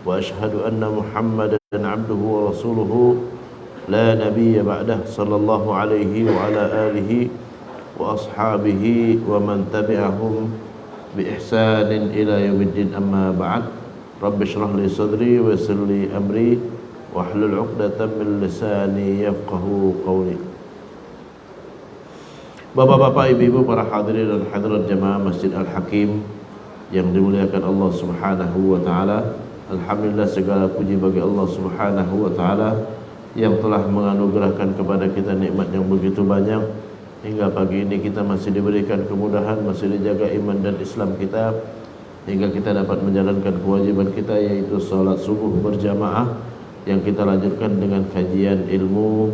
وأشهد أن محمدا عبده ورسوله لا نبي بعده صلى الله عليه وعلى آله وأصحابه ومن تبعهم بإحسان إلى يوم الدين. أما بعد رب اشرح لي صدري ويسر لي أمري واحلل عقدة من lisani yafqahu qawli. Bapak-bapak, ibu-ibu, para hadirin dan hadirat jemaah Masjid Al-Hakim yang dimuliakan Allah Subhanahu wa taala. Alhamdulillah, segala puji bagi Allah Subhanahu wa taala yang telah menganugerahkan kepada kita nikmat yang begitu banyak hingga pagi ini kita masih diberikan kemudahan, masih dijaga iman dan Islam kita hingga kita dapat menjalankan kewajiban kita, yaitu salat subuh berjamaah yang kita lanjutkan dengan kajian ilmu.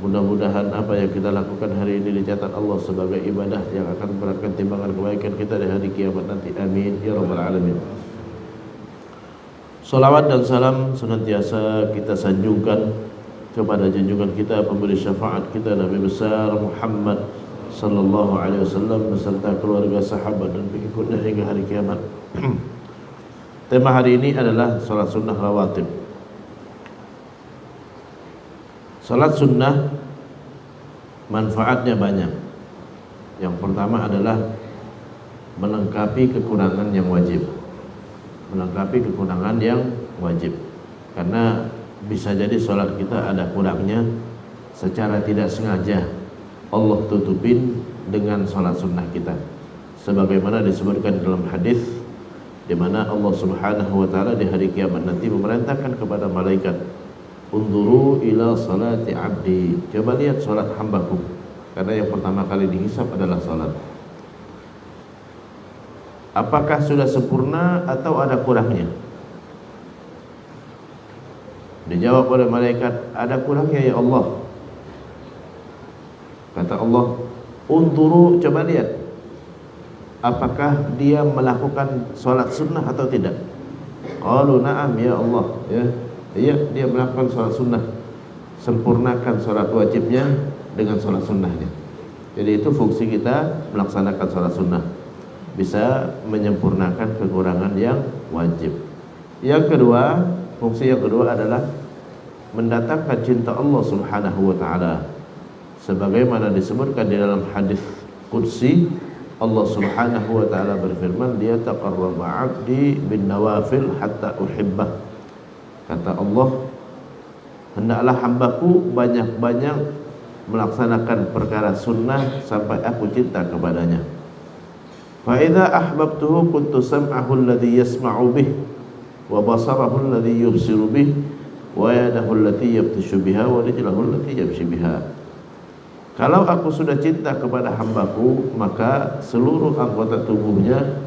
Mudah-mudahan apa yang kita lakukan hari ini dicatat Allah sebagai ibadah yang akan memberatkan timbangan kebaikan kita di hari kiamat nanti. Amin ya rabbal alamin. Salawat dan salam senantiasa kita sanjungkan kepada junjungan kita, pemberi syafaat kita, Nabi besar Muhammad sallallahu alaihi wasallam beserta keluarga, sahabat dan pengikutnya hingga hari kiamat. Tema hari ini adalah salat sunnah rawatib. Salat sunnah manfaatnya banyak. Yang pertama adalah melengkapi kekurangan yang wajib. Melengkapi kekurangan yang wajib. Karena bisa jadi salat kita ada kurangnya, secara tidak sengaja Allah tutupin dengan salat sunnah kita. Sebagaimana disebutkan dalam hadis, di mana Allah Subhanahu wa taala di hari kiamat nanti memerintahkan kepada malaikat, "Unzuru ila salati abdi." Coba lihat salat hambaku. Karena yang pertama kali dihisab adalah salat. Apakah sudah sempurna atau ada kurangnya? Dijawab oleh malaikat, ada kurangnya ya Allah. Kata Allah, "Unzuru," coba lihat, apakah dia melakukan salat sunnah atau tidak? Qalu na'am ya Allah, ya. Iya, dia melakukan salat sunnah. Sempurnakan salat wajibnya dengan salat sunnahnya. Jadi itu fungsi kita melaksanakan salat sunnah, bisa menyempurnakan kekurangan yang wajib. Yang kedua, fungsi yang kedua adalah mendatangkan cinta Allah Subhanahu wa taala. Sebagaimana disebutkan di dalam hadis qudsi, Allah Subhanahu wa taala berfirman, "Dia taqarraba 'abdi bin nawafil hatta uhibbah." Kata Allah, hendaklah hambaku banyak-banyak melaksanakan perkara sunnah sampai aku cinta kepadanya. Fa idza ahbabtuhu kuntu sam'ahu alladhi yasma'u bih wa basarahu alladhi yubsiru bih wa yadahu allati yabtishu biha wa rijlahu allati yamshi biha. Kalau aku sudah cinta kepada hambaku, maka seluruh anggota tubuhnya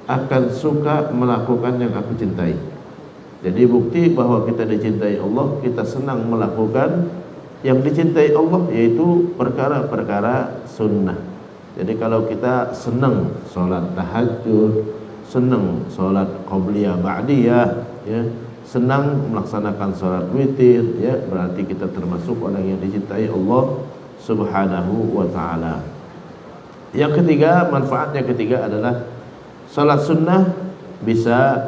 akan suka melakukan yang aku cintai. Jadi bukti bahwa kita dicintai Allah, kita senang melakukan yang dicintai Allah, yaitu perkara-perkara sunnah. Jadi kalau kita senang sholat tahajud, senang sholat qobliyah ba'diyah, ya, senang melaksanakan sholat witir, ya, berarti kita termasuk orang yang dicintai Allah Subhanahu wa ta'ala. Yang ketiga, manfaatnya ketiga adalah sholat sunnah bisa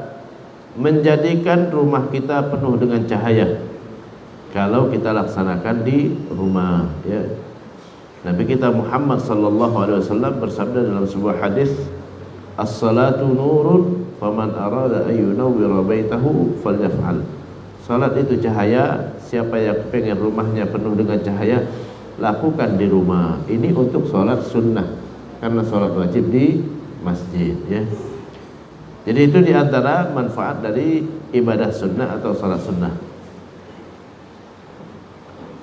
menjadikan rumah kita penuh dengan cahaya kalau kita laksanakan di rumah, ya. Nabi kita Muhammad sallallahu alaihi wasallam bersabda dalam sebuah hadis, "As-salatu nurun, faman arada an yunawwira baitahu falyaf'al." Salat itu cahaya, siapa yang pengen rumahnya penuh dengan cahaya, lakukan di rumah. Ini untuk salat sunnah, karena salat wajib di masjid, ya. Jadi itu diantara manfaat dari ibadah sunnah atau salat sunnah.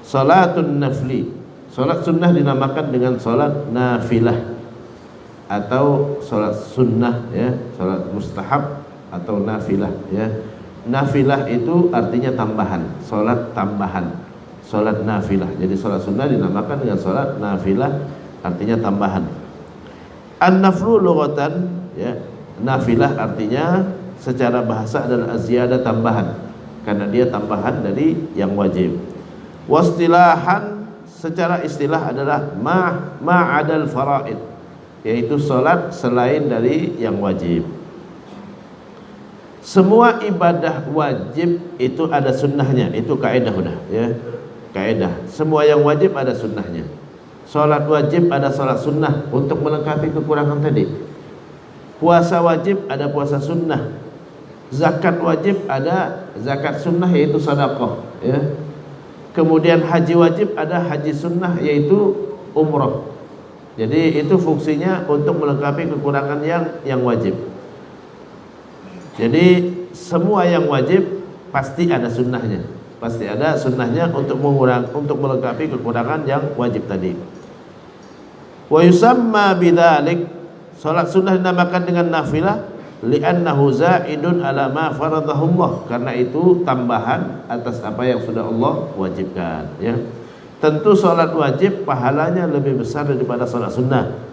Salatun nafli, salat sunnah dinamakan dengan salat nafilah atau salat sunnah, ya, salat mustahab atau nafilah, ya. Nafilah itu artinya tambahan, salat tambahan, salat nafilah. Jadi salat sunnah dinamakan dengan salat nafilah, artinya tambahan. An-naflu lughatan, ya, nafilah artinya secara bahasa adalah ziyadah, tambahan, karena dia tambahan dari yang wajib. Wastilahan, secara istilah adalah ma'adal faraid, yaitu salat selain dari yang wajib. Semua ibadah wajib itu ada sunnahnya, itu kaidah udah ya. Kaidah, semua yang wajib ada sunnahnya. Salat wajib ada salat sunnah untuk melengkapi kekurangan tadi. Puasa wajib ada puasa sunnah. Zakat wajib ada zakat sunnah yaitu sedekah ya. Kemudian haji wajib ada haji sunnah yaitu umrah. Jadi itu fungsinya untuk melengkapi kekurangan yang wajib. Jadi semua yang wajib pasti ada sunnahnya, pasti ada sunnahnya untuk melengkapi kekurangan yang wajib tadi. Wa yusamma bidzalik, salat sunnah dinamakan dengan nafilah li'annahu za'idun ala ma faradahullah, karena itu tambahan atas apa yang sudah Allah wajibkan ya. Tentu salat wajib pahalanya lebih besar daripada salat sunnah.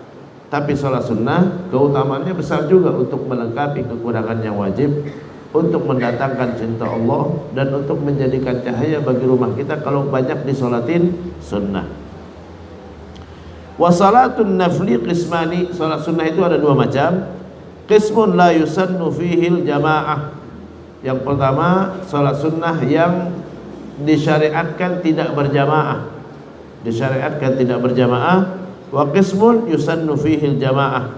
Tapi sholat sunnah keutamaannya besar juga untuk melengkapi kekurangan yang wajib, untuk mendatangkan cinta Allah, dan untuk menjadikan cahaya bagi rumah kita kalau banyak disolatin sunnah. Wa salatun nafli qismani, sholat sunnah itu ada dua macam. Qismun la yusannu fihil jamaah. Yang pertama sholat sunnah yang disyariatkan tidak berjamaah, disyariatkan tidak berjamaah. Wa qismun yusannu fihil jamaah.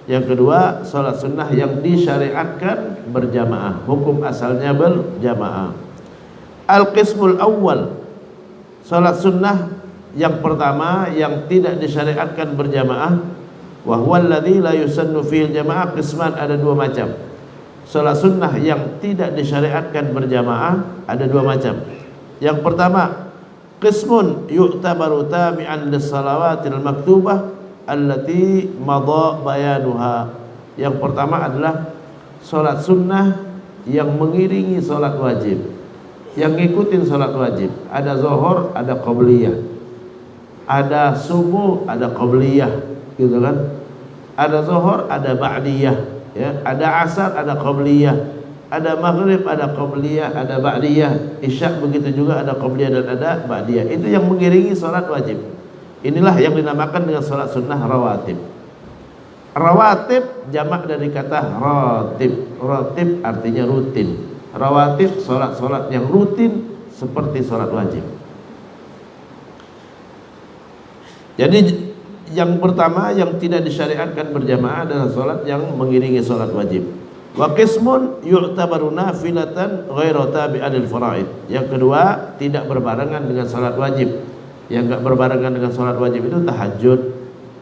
Yang kedua salat sunnah yang disyariatkan berjamaah, hukum asalnya berjamaah. Al-qismul awal, salat sunnah yang pertama yang tidak disyariatkan berjamaah, wa huwa alladzi la yusannu fihil jamaah. Qisman, ada dua macam. Salat sunnah yang tidak disyariatkan berjamaah ada dua macam. Yang pertama, qismun yu'tabaru tabi'an lis-salawatil maktubah allati madha bayanuha. Yang pertama adalah salat sunnah yang mengiringi salat wajib, yang ngikutin salat wajib. Ada zuhur, ada qabliyah. Ada subuh, ada qabliyah, gitu kan? Ada zuhur, ada ba'diyah, ya. Ada asar, ada qabliyah. Ada maghrib, ada qabliyah, ada ba'diyah. Isya begitu juga, ada qabliyah dan ada ba'diyah. Itu yang mengiringi salat wajib. Inilah yang dinamakan dengan salat sunnah rawatib. Rawatib jamak dari kata ratib. Ratib artinya rutin. Rawatib salat-salat yang rutin seperti salat wajib. Jadi yang pertama yang tidak disyariatkan berjamaah adalah salat yang mengiringi salat wajib. Wa qismun yu'tabaru nafilatan ghairu tabi'anil faraid. Yang kedua tidak berbarengan dengan salat wajib. Yang enggak berbarengan dengan salat wajib itu tahajud,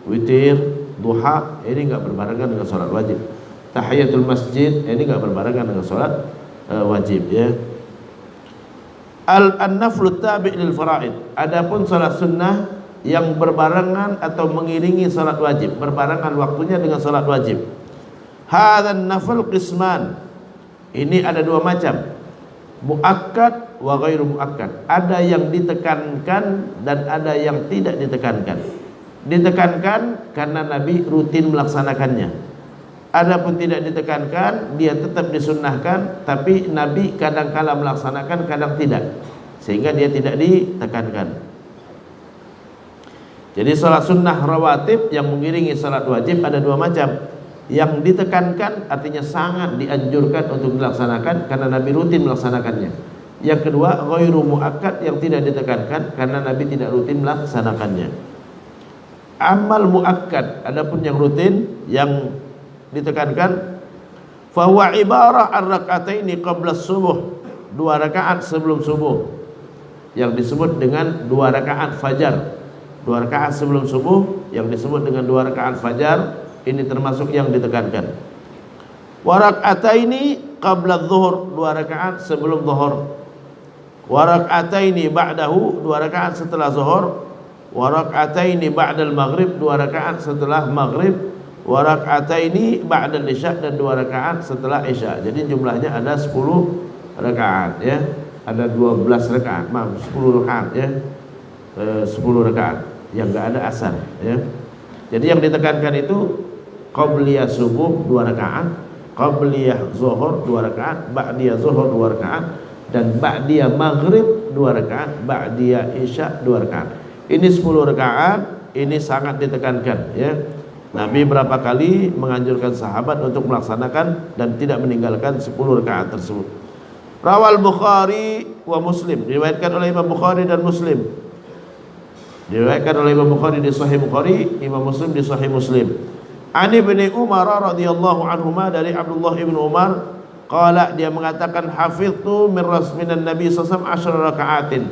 witir, duha, ini enggak berbarengan dengan salat wajib. Tahiyatul masjid, ini enggak berbarengan dengan salat wajib ya. An-naflu tabi' lil faraid. Adapun salat sunnah yang berbarengan atau mengiringi salat wajib, berbarengan waktunya dengan salat wajib. Hadzal nafl qisman. Ini ada dua macam. Muakkad wa ghairu muakkad. Ada yang ditekankan dan ada yang tidak ditekankan. Ditekankan karena Nabi rutin melaksanakannya. Adapun tidak ditekankan, dia tetap disunnahkan, tapi Nabi kadang-kala melaksanakan, kadang tidak, sehingga dia tidak ditekankan. Jadi salat sunnah rawatib yang mengiringi salat wajib ada dua macam. Yang ditekankan artinya sangat dianjurkan untuk dilaksanakan karena Nabi rutin melaksanakannya. Yang kedua, ghairu muakkad yang tidak ditekankan karena Nabi tidak rutin melaksanakannya. Amal muakkad, adapun yang rutin yang ditekankan, fa huwa ibarah ar-rak'ataini qabla subuh, 2 rakaat sebelum subuh, yang disebut dengan 2 rakaat fajar. 2 rakaat sebelum subuh yang disebut dengan 2 rakaat fajar, ini termasuk yang ditekankan. Wa rak'ataini qabla adh-dhuhr, 2 rakaat sebelum zuhur. Wa rak'ataini ba'dahu, 2 rakaat setelah zuhur. Wa rak'ataini ba'dal maghrib, 2 rakaat setelah maghrib. Wa rak'ataini ba'dal isya, dan 2 rakaat setelah isya. Jadi jumlahnya ada 10 rakaat ya. Ada 12 rakaat, 10 rakaat ya. 10 rakaat yang enggak ada asar ya. Jadi yang ditekankan itu qabliyah subuh 2 rakaat, qabliyah zuhur 2 rakaat, ba'diyah zuhur 2 rakaat, dan ba'diyah maghrib 2 rakaat, ba'diyah isya 2 rakaat. Ini 10 rakaat, ini sangat ditekankan ya. Nabi berapa kali menganjurkan sahabat untuk melaksanakan dan tidak meninggalkan 10 rakaat tersebut. Rawal Bukhari wa Muslim, diriwayatkan oleh Imam Bukhari dan Muslim. Diriwayatkan oleh Imam Bukhari di Sahih Bukhari, Imam Muslim di Sahih Muslim. Ani bin Umar radhiyallahu anhuma, dari Abdullah ibn Umar, qala, dia mengatakan, hafiztu minan Nabi sallallahu alaihi wasallam 10 rakaatin.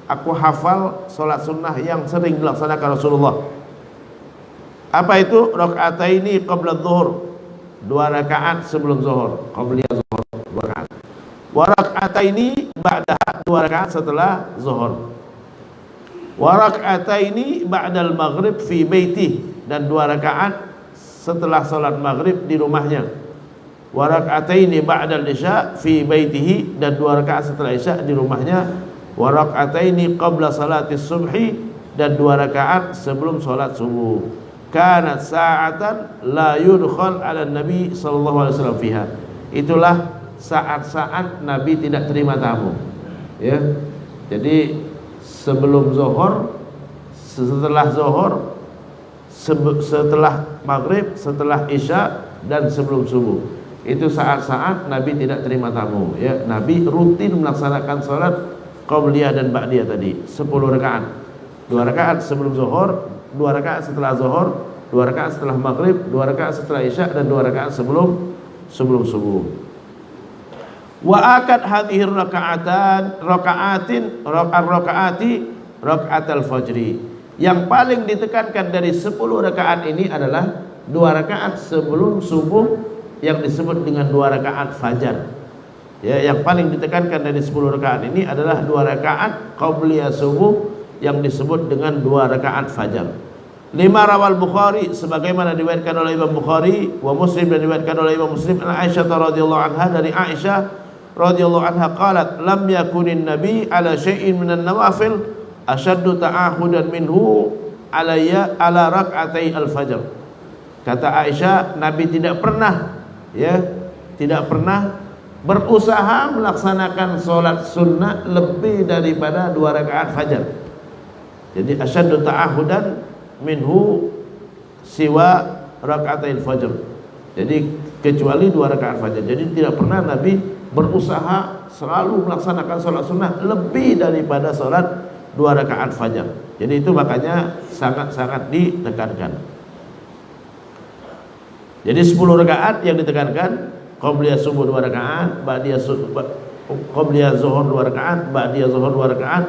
Aku hafal salat sunnah yang sering dilaksanakan Rasulullah. Apa itu? Rakaataini qabla dhuhur, 2 rakaat sebelum zuhur, qabliyah zuhur 2 rakaat. Wa rakaataini ba'da, 2 rakaat setelah zuhur. Wa rakaataini ba'dal maghrib fi baiti, dan 2 rakaat setelah salat maghrib di rumahnya. Wa rakaataini ba'dal isya fi baitihi, dan 2 rakaat setelah isya di rumahnya. Wa rakaataini qabla salatis subhi, dan 2 rakaat sebelum salat subuh. Kanat sa'atan la yudkhal ala Nabi sallallahu alaihi wasallam fiha. Itulah saat-saat Nabi tidak terima tamu. Ya. Jadi sebelum zuhur, setelah zuhur, setelah maghrib, setelah isya, dan sebelum subuh. Itu saat-saat Nabi tidak terima tamu. Ya, Nabi rutin melaksanakan salat qabliyah dan ba'diyah tadi, 10 rakaat. 2 rakaat sebelum zuhur, 2 rakaat setelah zuhur, 2 rakaat setelah maghrib, 2 rakaat setelah isya, dan 2 rakaat sebelum subuh. Wa akad hadhir rakaatin rakaatal fajri. Yang paling ditekankan dari 10 rakaat ini adalah 2 rakaat sebelum subuh yang disebut dengan 2 rakaat fajar. Ya, yang paling ditekankan dari 10 rakaat ini adalah 2 rakaat qabliyah subuh yang disebut dengan 2 rakaat fajar. 5 rawal Bukhari, sebagaimana diriwayatkan oleh Imam Bukhari, wa Muslim, dan diriwayatkan oleh Imam Muslim, an Aisyah radhiyallahu anha, dari Aisyah radhiyallahu anha qalat, lam yakunin nabi ala syai'in minan nawafil asyaddu ta'ahudan minhu alayya ala rak'atai al-fajr. Kata Aisyah, Nabi tidak pernah berusaha melaksanakan solat sunnah lebih daripada 2 rakaat fajar. Jadi asyaddu ta'ahudan minhu siwa rak'atil fajr. Jadi kecuali 2 rakaat fajar. Jadi tidak pernah Nabi berusaha selalu melaksanakan salat sunnah lebih daripada salat 2 rakaat fajar. Jadi itu makanya sangat-sangat ditekankan. Jadi 10 rakaat yang ditekankan, qabliyah subuh 2 rakaat, qabliyah zuhur 2 rakaat, ba'diyah zuhur 2 rakaat,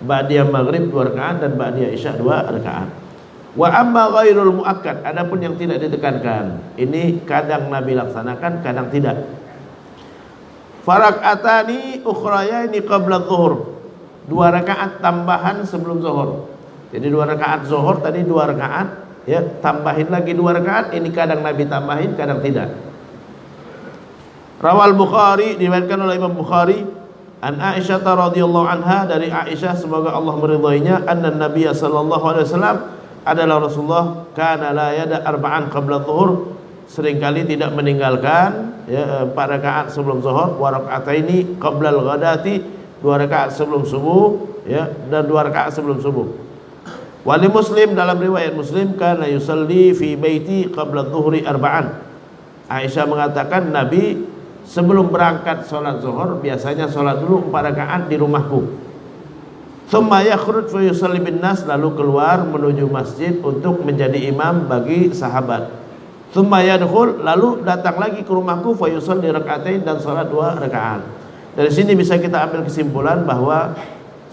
ba'diyah maghrib 2 rakaat, dan ba'diyah isya 2 rakaat. Wa amma ghairul muakkad, adapun yang tidak ditekankan, ini kadang Nabi laksanakan, kadang tidak. Farakatani ukhrayaini qabla dhuhur, 2 rakaat tambahan sebelum zuhur. Jadi 2 rakaat zuhur tadi 2 rakaat, ya, tambahin lagi 2 rakaat, ini kadang Nabi tambahin, kadang tidak. Rawal Bukhari, diriwayatkan oleh Imam Bukhari, an Aisyah radhiyallahu anha, dari Aisyah semoga Allah meridhoinya, anna Nabiy sallallahu alaihi wasallam, adalah Rasulullah, kana la yada arba'an qabla dhuhur, seringkali tidak meninggalkan 4 rakaat sebelum zuhur, wa raka'ataini qabla al-ghadati, 2 rakaat sebelum subuh, ya, dan 2 rakaat sebelum subuh. Wali Muslim, dalam riwayat Muslim, kana yusalli fi baiti qabla dhuhri arba'an. Aisyah mengatakan, Nabi sebelum berangkat sholat zuhur biasanya sholat dulu 4 rakaat di rumahku. Tsumma yakhruj fa yusalli bin nas, lalu keluar menuju masjid untuk menjadi imam bagi sahabat. Tsumma yadkhul, lalu datang lagi ke rumahku, fa yusalli rak'atain, dan salat 2 rakaat. Dari sini bisa kita ambil kesimpulan bahwa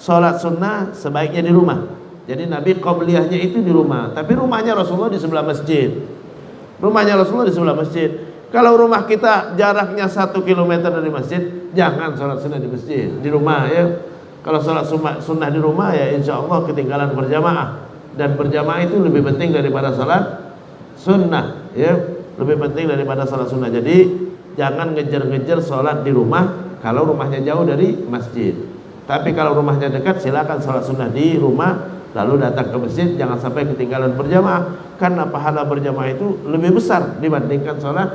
salat sunnah sebaiknya di rumah. Jadi Nabi qabliyahnya itu di rumah, tapi rumahnya Rasulullah di sebelah masjid. Rumahnya Rasulullah di sebelah masjid. Kalau rumah kita jaraknya 1 kilometer dari masjid, jangan salat sunnah di masjid, di rumah, ya. Kalau salat sunnah di rumah, ya insya Allah ketinggalan berjamaah, dan berjamaah itu lebih penting daripada salat sunnah, ya, lebih penting daripada salat sunnah. Jadi jangan ngejar-ngejar salat di rumah kalau rumahnya jauh dari masjid. Tapi kalau rumahnya dekat, silakan salat sunnah di rumah, lalu datang ke masjid, jangan sampai ketinggalan berjamaah, karena pahala berjamaah itu lebih besar dibandingkan salat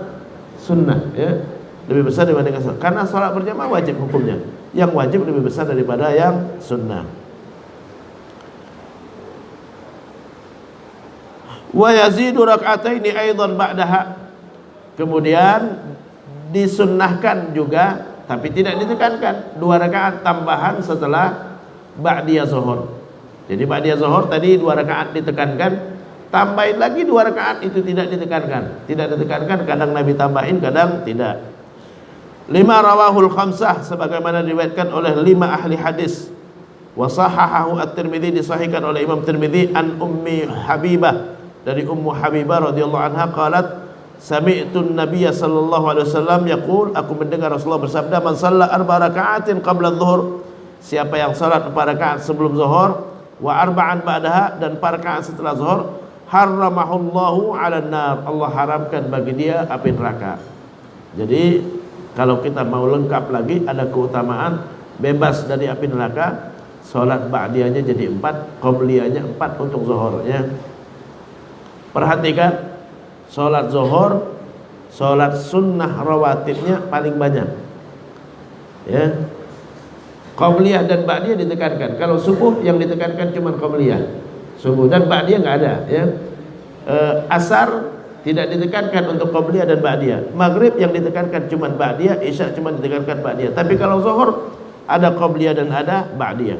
sunnah, ya, lebih besar dibandingkan salat. Karena salat berjamaah wajib hukumnya, yang wajib lebih besar daripada yang sunnah. Wa yazidu rak'ataini aidan ba'daha. Kemudian disunnahkan juga tapi tidak ditekankan 2 rakaat tambahan setelah ba'diyah zuhur. Jadi ba'diyah zuhur tadi 2 rakaat ditekankan, tambahin lagi 2 rakaat itu tidak ditekankan. Tidak ditekankan, kadang Nabi tambahin, kadang tidak. 5 rawahul khamsah, sebagaimana diriwayatkan oleh 5 ahli hadis. Wa sahahahu at-Tirmidzi, disahihkan oleh Imam Tirmidzi an Ummi Habibah, dari Ummu Habibah radhiyallahu anha qalat sami'tu an-nabiy sallallahu alaihi wasallam yaqul, aku mendengar Rasulullah bersabda, man shalla 4 raka'atin qabla adh-dhuhr, siapa yang salat 4 rakaat sebelum zuhur, wa arba'an ba'daha, dan 4 rakaat setelah zuhur, haramahullahu 'alan nar, Allah haramkan bagi dia api neraka. Jadi kalau kita mau lengkap lagi, ada keutamaan bebas dari api neraka, salat ba'diyahnya jadi 4, qabliyahnya 4 untuk zuhur ya. Perhatikan, salat zuhur, salat sunnah rawatibnya paling banyak ya. Qabliyah dan ba'diyah ditekankan. Kalau subuh yang ditekankan cuma qabliyah, subuh, dan ba'diyah nggak ada ya. Asar tidak ditekankan untuk qabliyah dan ba'diyah. Maghrib yang ditekankan cuma ba'diyah, isya cuma ditekankan ba'diyah. Tapi kalau zuhur ada qabliyah dan ada ba'diyah.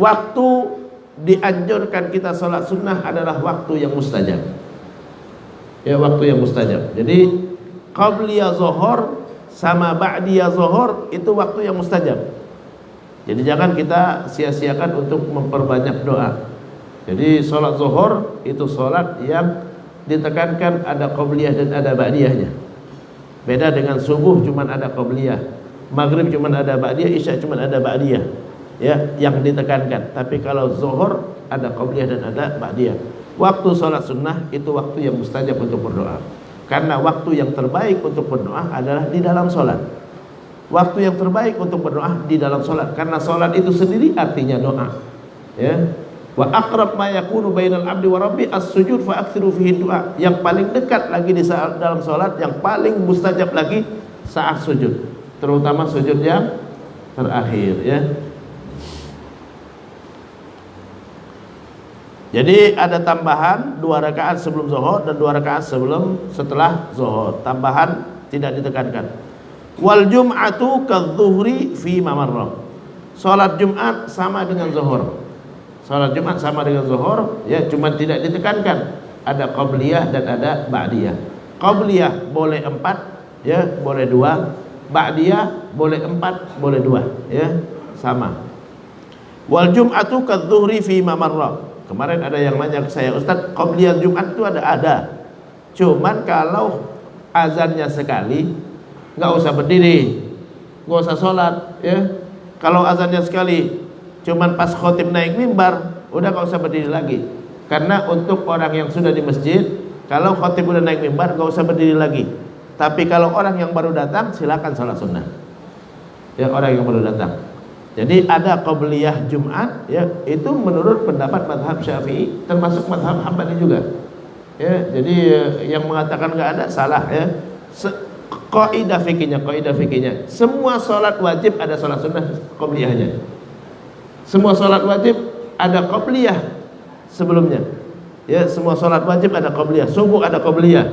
Waktu dianjurkan kita sholat sunnah adalah waktu yang mustajab ya, waktu yang mustajab. Jadi qabliyah zuhur sama ba'diyah zuhur itu waktu yang mustajab. Jadi jangan kita sia-siakan untuk memperbanyak doa. Jadi sholat zuhur itu sholat yang ditekankan ada qabliyah dan ada ba'diyahnya. Beda dengan subuh cuma ada qabliyah, maghrib cuma ada ba'diyah, isya cuma ada ba'diyah ya, yang ditekankan. Tapi kalau zuhur ada qabliyah dan ada ba'diyah. Waktu sholat sunnah itu waktu yang mustajab untuk berdoa, karena waktu yang terbaik untuk berdoa adalah di dalam sholat. Waktu yang terbaik untuk berdoa di dalam sholat, karena sholat itu sendiri artinya doa ya. Wa aqrab ma yakunu bainal abdi wa rabbi as-sujud fa aktsiru fihi du'a. Yang paling dekat lagi di saat dalam sholat, yang paling mustajab lagi saat sujud, terutama sujud yang terakhir ya. Jadi ada tambahan 2 rakaat sebelum zuhur dan 2 rakaat setelah zuhur. Tambahan tidak ditekankan. Wal jum'atu kadzuhri fi mamarrah. Salat Jumat sama dengan zuhur. Salat Jumat sama dengan zuhur ya, cuma tidak ditekankan. Ada qabliyah dan ada ba'diyah. Qabliyah boleh 4 ya, boleh 2. Ba'diyah boleh 4, boleh 2 ya, sama. Wal jum'atu kadzuhri fi mamarrah. Kemarin ada yang nanya ke saya, Ustaz, qabliyah Jumat itu ada. Cuman kalau azannya sekali, nggak usah berdiri, nggak usah sholat ya. Kalau azannya sekali, cuman pas khotib naik mimbar, udah nggak usah berdiri lagi. Karena untuk orang yang sudah di masjid, kalau khotib udah naik mimbar, nggak usah berdiri lagi. Tapi kalau orang yang baru datang, silakan sholat sunnah ya, orang yang baru datang. Jadi ada qabliyah Jumat ya, itu menurut pendapat mazhab Syafi'i, termasuk mazhab Hambali juga ya. Jadi yang mengatakan nggak ada salah ya. Kaidah fikihnya semua sholat wajib ada sholat sunnah qabliyahnya. Semua sholat wajib ada qabliyah sebelumnya ya. Semua sholat wajib ada qabliyah. Subuh ada qabliyah,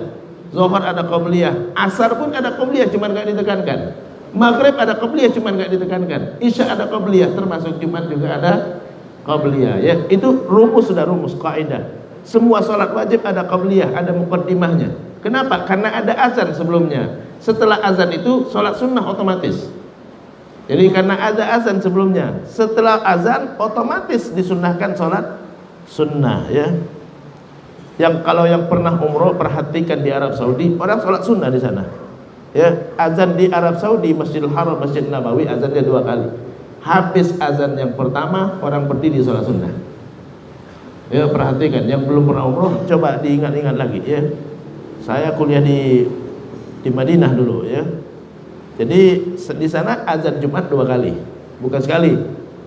zuhur ada qabliyah, asar pun ada qabliyah, cuma nggak ditekankan. Maghrib ada qabliyah cuma nggak ditekankan. Isya ada qabliyah, termasuk Jumat juga ada qabliyah ya. Itu sudah rumus kaidah. Semua salat wajib ada qabliyah, ada muqaddimahnya. Kenapa? Karena ada azan sebelumnya. Setelah azan itu salat sunnah otomatis. Jadi karena ada azan sebelumnya, setelah azan otomatis disunnahkan salat sunnah ya. Yang kalau yang pernah umroh, perhatikan di Arab Saudi, orang salat sunnah di sana. Ya, azan di Arab Saudi, Masjidil Haram, Masjid Nabawi, azannya 2 kali. Habis azan yang pertama, orang berdiri sholat sunnah. Ya, perhatikan, yang belum pernah umroh, coba diingat-ingat lagi ya. Saya kuliah di Madinah dulu ya. Jadi di sana azan Jumat 2 kali, bukan sekali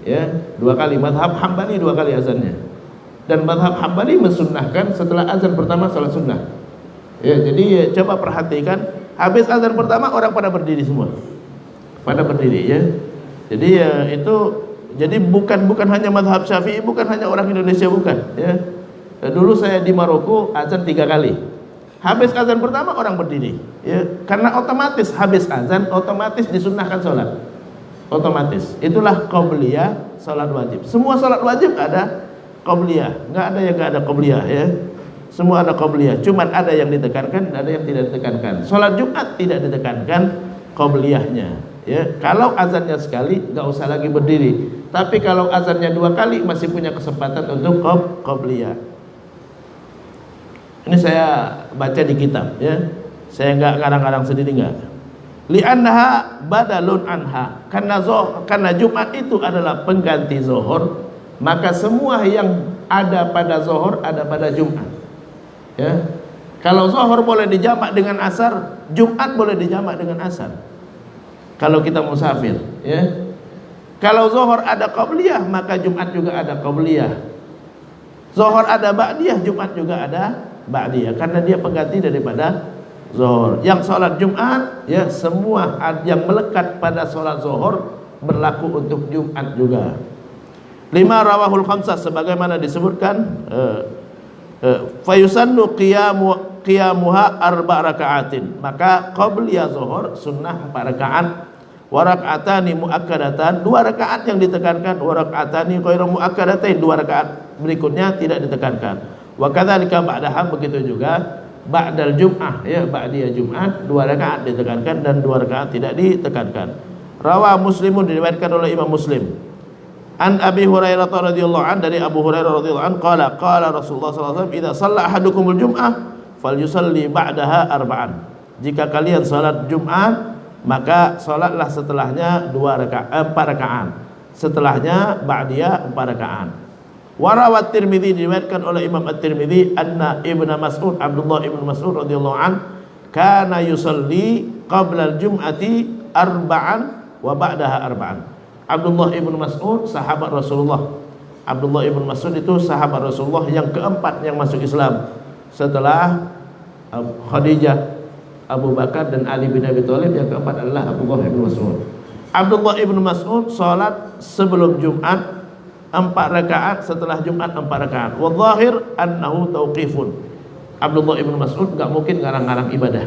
ya, 2 kali. Mazhab Hambali 2 kali azannya. Dan mazhab Hambali mensunnahkan setelah azan pertama sholat sunnah. Ya, jadi coba perhatikan. Habis azan pertama orang pada berdiri semua, pada berdiri ya. Jadi itu jadi bukan hanya mazhab Syafi'i, bukan hanya orang Indonesia, bukan ya. Dulu saya di Maroko azan 3 kali. Habis azan pertama orang berdiri, ya, karena otomatis habis azan otomatis disunnahkan sholat, otomatis. Itulah qabliyah sholat wajib. Semua sholat wajib ada qabliyah, nggak ada yang nggak ada qabliyah, ya. Semua ada qabliyah. Cuman ada yang ditekankan, ada yang tidak ditekankan. Sholat Jumat tidak ditekankan qabliyahnya, ya. Kalau azannya sekali nggak usah lagi berdiri. Tapi kalau azannya 2 kali masih punya kesempatan untuk qabliyah. Ini saya baca di kitab, ya. Saya enggak ngarang-ngarang sendiri, enggak. Li'annaha badalun anha. Karena Jumat itu adalah pengganti zuhur, maka semua yang ada pada zuhur ada pada Jumat. Ya. Kalau zuhur boleh dijamak dengan asar, Jumat boleh dijamak dengan asar. Kalau kita musafir, ya. Kalau zuhur ada qabliyah, maka Jumat juga ada qabliyah. Zuhur ada ba'diyah, Jumat juga ada ba'diyah, karena dia pengganti daripada zuhur. Yang sholat Jumat, ya, semua yang melekat pada sholat zuhur berlaku untuk Jumat juga. 5 rawahul khamsah, sebagaimana disebutkan, fayusannu qiyamuha 4 raka'atin, maka qabliyah zuhur sunnah 4 rakaat, wa rak'atani muakkadatan, 2 rakaat yang ditekankan, wa rak'atani ghairu muakkadatain, 2 rakaat berikutnya tidak ditekankan. Wa kadzalika ba'daha, begitu juga ba'dal jum'ah, ya, ba'diyah Jumat 2 rakaat ditekankan dan 2 rakaat tidak ditekankan. Rawah Muslimun, diriwayatkan oleh Imam Muslim. An Abi Hurairah radhiyallahu an, dari Abu Hurairah radhiyallahu an, qala Rasulullah sallallahu alaihi wasallam, idza shalla ahadukumul jum'ah falyusalli ba'daha 4. Jika kalian salat Jumat, maka salatlah setelahnya 4 rakaat. Setelahnya ba'diyah 4 rakaat. Warawat Tirmidzi, diriwayatkan oleh Imam At-Tirmidzi, anna Ibnu Mas'ud, Abdullah Ibnu Mas'ud radhiyallahu an, kana yusalli qabla al-jum'ati 4 wa ba'daha 4. Abdullah Ibnu Mas'ud sahabat Rasulullah. Abdullah Ibnu Mas'ud itu sahabat Rasulullah yang keempat yang masuk Islam setelah Khadijah, Abu Bakar dan Ali bin Abi Thalib. Yang keempat adalah Abdullah Ibnu Mas'ud. Abdullah Ibnu Mas'ud salat sebelum Jumat 4 rakaat, setelah Jumat 4 rakaat. Wa dhahir annahu tauqifun. Abdullah Ibnu Mas'ud enggak mungkin ngarang-ngarang ibadah.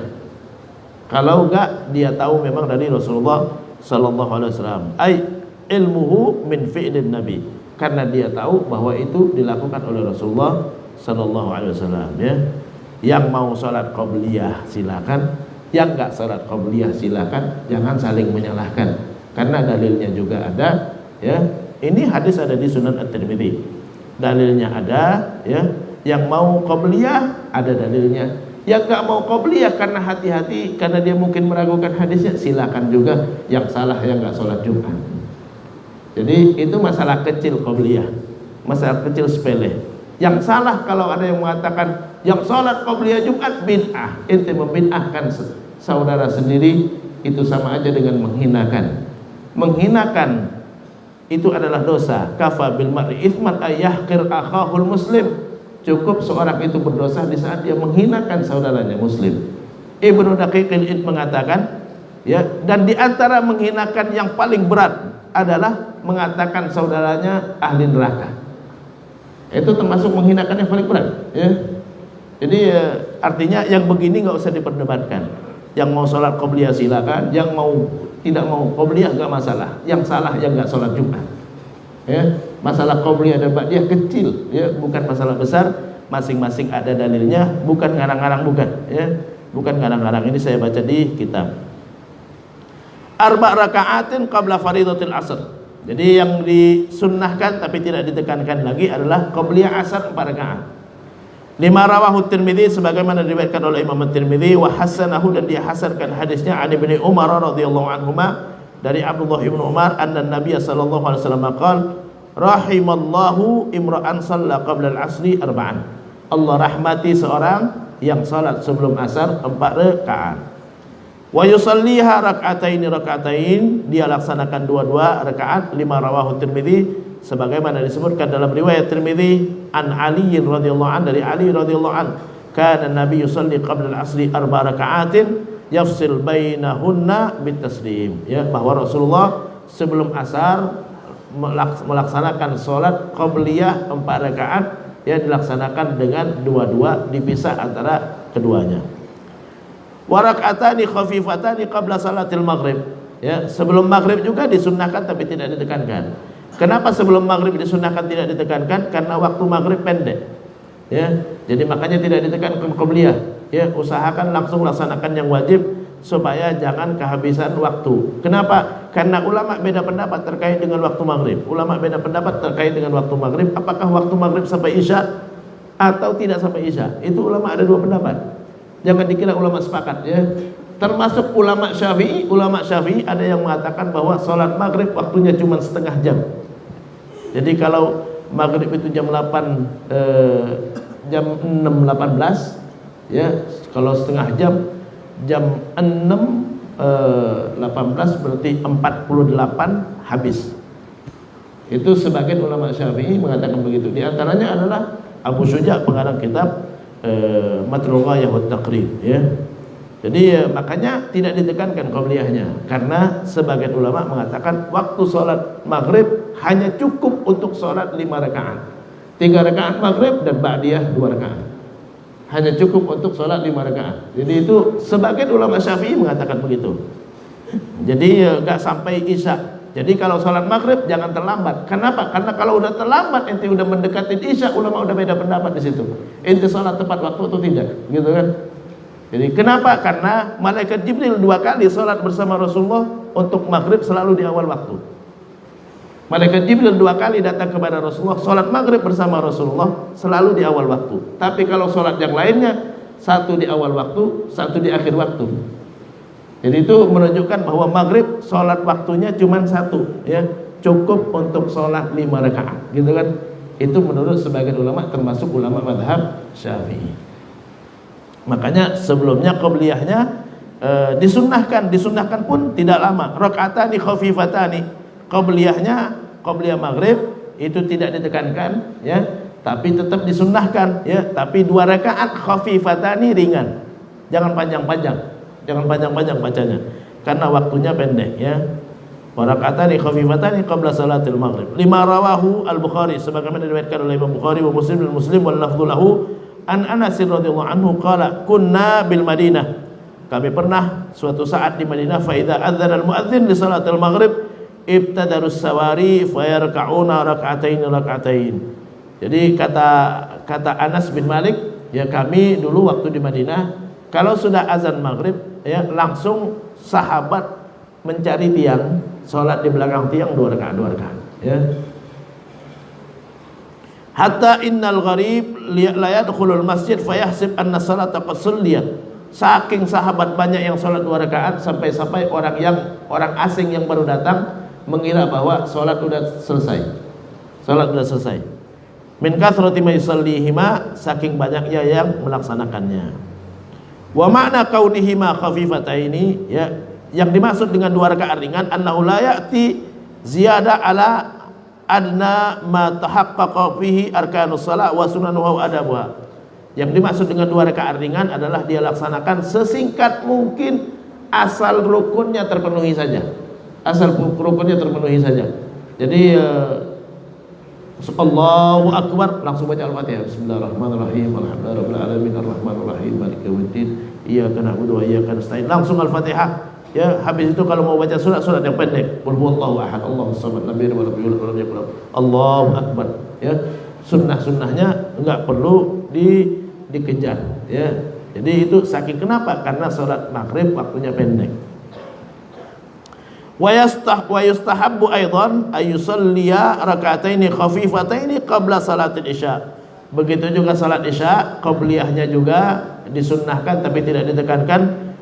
Kalau enggak dia tahu memang dari Rasulullah sallallahu alaihi wasallam. Ai ilmuhu min fi'lin nabi. Karena dia tahu bahwa itu dilakukan oleh Rasulullah sallallahu alaihi wasallam, ya. Yang mau salat qabliyah silakan, yang enggak salat qabliyah silakan, jangan saling menyalahkan. Karena dalilnya juga ada, ya. Ini hadis ada di Sunan At-Tirmidzi. Dalilnya ada, ya. Yang mau qabliyah ada dalilnya. Yang enggak mau qabliyah karena hati-hati, karena dia mungkin meragukan hadisnya, silakan juga. Yang salah yang enggak sholat Jumat. Jadi itu masalah kecil qabliyah, masalah kecil sepele. Yang salah kalau ada yang mengatakan yang sholat qabliyah Jumat bid'ah. Ente membid'ahkan saudara sendiri, itu sama aja dengan menghinakan. Menghinakan itu adalah dosa. Kafa bil mar'i itsman ayyahqir akhahul muslim. Cukup seorang itu berdosa di saat dia menghinakan saudaranya muslim. Ibnu Daqiqil Id mengatakan, ya, dan di antara menghinakan yang paling berat adalah mengatakan saudaranya ahli neraka. Itu termasuk menghinakan yang paling berat, ya. Jadi artinya yang begini nggak usah diperdebatkan. Yang mau sholat qabliyah silakan, yang mau tidak mau qabliyah enggak masalah. Yang salah yang enggak sholat Jumat. Ya, masalah qabliyah dan ba'diyah kecil, ya, bukan masalah besar. Masing-masing ada dalilnya, bukan ngarang-ngarang, bukan, ya. Bukan ngarang-ngarang. Ini saya baca di kitab. 4 raka'atin qabla faridatil asr. Jadi yang disunnahkan tapi tidak ditekankan lagi adalah qabliyah asar 4 rakaat. 5 rawahu Tirmidzi, sebagaimana diriwayatkan oleh Imam Tirmidzi, wa hasanahu, dan dia hasankan hadisnya an Ibnu Umar radhiyallahu anhuma, dari Abdullah Ibnu Umar, anna Nabiy sallallahu alaihi wasallam qala rahimallahu imra'an shalla qabla al-'asri 4. Allah rahmati seorang yang salat sebelum asar 4 rakaat. Wa yusalliha rak'atain, dia laksanakan 2 rakaat. 5 rawahu Tirmidzi, sebagaimana disebutkan dalam riwayat Tirmidzi an Ali radhiyallahu an, dari Ali radhiyallahu an, kana Nabi yusalli qabla al-'asri 4 raka'atin yafsil bainahunna bitaslim, ya, bahwa Rasulullah sebelum asar melaksanakan salat qabliyah 4 rakaat ya dilaksanakan dengan dua-dua, dipisah antara keduanya. Wa rak'atani khafifatani qabla salatil maghrib. Ya, sebelum maghrib juga disunnahkan tapi tidak ditekankan. Kenapa sebelum maghrib disunnahkan tidak ditekankan? Karena waktu maghrib pendek. Ya, jadi makanya tidak ditekankan qabliyah. Ya, usahakan langsung laksanakan yang wajib supaya jangan kehabisan waktu. Kenapa? Karena ulama beda pendapat terkait dengan waktu maghrib. Ulama beda pendapat terkait dengan waktu maghrib. Apakah waktu maghrib sampai isya atau tidak sampai isya? Itu ulama ada dua pendapat. Jangan dikira ulama sepakat ya. Termasuk ulama Syafi'i ada yang mengatakan bahwa sholat maghrib waktunya cuma setengah jam. Jadi kalau maghrib itu jam 8 jam 6.18 ya, kalau setengah jam 6.18 berarti 48 habis. Itu sebagian ulama Syafi'i mengatakan begitu. Di antaranya adalah Abu Syuja pengarang kitab Matlul Ghayah wa Taqrib ya. Jadi makanya tidak ditekankan qabliyahnya karena sebagian ulama mengatakan waktu sholat maghrib hanya cukup untuk sholat 5 rakaat, 3 rakaat maghrib dan ba'diyah 2 rakaat, hanya cukup untuk sholat 5 rakaat. Jadi itu sebagian ulama Syafi'i mengatakan begitu. Jadi nggak sampai isya. Jadi kalau sholat maghrib jangan terlambat. Kenapa? Karena kalau udah terlambat, ente udah mendekati isya, ulama udah beda pendapat di situ. Ente sholat tepat waktu atau tidak, gitu kan? Jadi kenapa? Karena malaikat Jibril 2 kali sholat bersama Rasulullah untuk maghrib selalu di awal waktu. Malaikat Jibril 2 kali datang kepada Rasulullah, sholat maghrib bersama Rasulullah selalu di awal waktu. Tapi kalau sholat yang lainnya, satu di awal waktu, satu di akhir waktu. Jadi itu menunjukkan bahwa maghrib sholat waktunya cuma 1 ya, cukup untuk sholat 5 rakaat, gitu kan? Itu menurut sebagian ulama termasuk ulama madhab Syafi'i. Makanya sebelumnya qabliyahnya disunnahkan pun tidak lama. Rakaatani khafifatani, qabliyah maghrib itu tidak ditekankan ya, tapi tetap disunnahkan ya, tapi 2 rakaat khafifatani ringan. Jangan panjang-panjang. Jangan panjang-panjang bacanya karena waktunya pendek ya. Wa rak'atani khafifatani qabla salatil maghrib. Lima rawahu al-Bukhari, sebagaimana diriwayatkan oleh Imam Bukhari wa Muslim wal lafdhu lahu an Anas radhiyallahu anhu qala kunna bil Madinah. Kami pernah suatu saat di Madinah, fa idza adzana al-muadzin li salatil maghrib ibtadarus sawari fa yarka'una rak'atain. Jadi kata Anas bin Malik ya, kami dulu waktu di Madinah kalau sudah azan maghrib ya, langsung sahabat mencari tiang, sholat di belakang tiang 2 rakaat ya. Hatta innal gharib la yadkhulul masjid fayahsib anna salata qad sulliyat. Saking sahabat banyak yang sholat 2 rakaat sampai orang asing yang baru datang mengira bahwa sholat sudah selesai. Min kathrati ma yusallihima, saking banyaknya yang melaksanakannya. Wa makna kaunihima khafifataini ya, yang dimaksud dengan 2 rakaat ringan annahu la ya'ti ziyada ala adna ma tahaqqaqa fihi arkanus shalah wa sunanuha wa adabuha. Yang dimaksud dengan 2 rakaat ringan adalah dia laksanakan sesingkat mungkin asal rukunnya terpenuhi saja. Jadi Allahu Akbar, langsung baca Al-Fatihah. Bismillahirrahmanirrahim. Alhamdulillahirabbil alamin arrahmanir rahim maliki yaumiddin iyyaka na'budu wa iyyaka nasta'in. Langsung Al-Fatihah. Ya, habis itu kalau mau baca surat yang pendek, qul huwallahu ahad, Allahus samad, lam yalid wa lam yulad wa lam yakul lahu. Allahu Akbar. Ya, sunnahnya enggak perlu dikejar ya. Jadi itu saking kenapa? Karena salat maghrib waktunya pendek. Wa yustahabbu aidan ayusalliya raka'ataini khafifataini qabla salatil isya. Begitu juga salat isya, qabliyahnya juga disunnahkan tapi tidak ditekankan,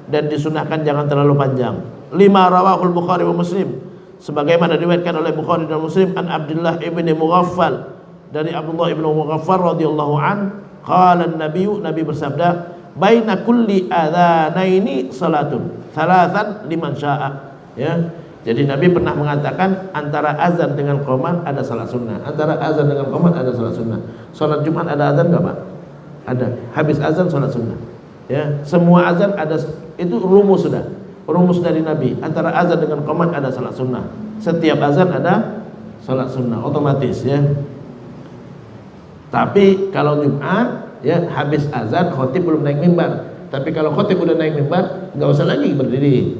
dan disunnahkan jangan terlalu panjang. Lima rawahul Bukhari wa Muslim, sebagaimana diriwayatkan oleh Bukhari dan Muslim an Abdullah ibn Mughaffal, dari Abdullah ibn Mughaffal radhiyallahu an, qala an-nabi bersabda, baina kulli adzanaini salatun thalathan liman syaa. Ya. Jadi Nabi pernah mengatakan antara azan dengan qomat ada salat sunnah. Antara azan dengan qomat ada salat sunnah. Salat Jumat ada azan enggak, Pak? Ada. Habis azan salat sunnah. Ya, semua azan ada, itu rumus sudah. Rumus dari Nabi. Antara azan dengan qomat ada salat sunnah. Setiap azan ada salat sunnah otomatis ya. Tapi kalau Jumat ya habis azan khotib belum naik mimbar. Tapi kalau khotib udah naik mimbar nggak usah lagi berdiri,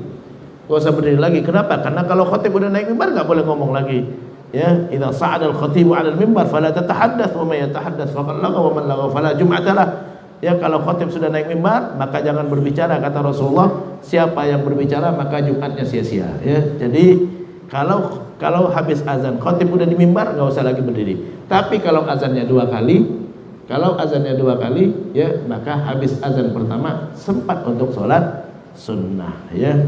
nggak usah berdiri lagi. Kenapa? Karena kalau khotib udah naik mimbar nggak boleh ngomong lagi. Ya, idza sa'ada al-khatibu 'ala al-mimbar fala tatahaddath wa may yatahaddath faqad lagha wa man lagha fala jum'atalah. Ya, kalau khotib sudah naik mimbar maka jangan berbicara, kata Rasulullah. Siapa yang berbicara maka Jumatnya sia-sia. Ya, jadi kalau habis azan khotib udah di mimbar nggak usah lagi berdiri. Tapi kalau azannya dua kali, ya maka habis azan pertama sempat untuk sholat sunnah. Ya,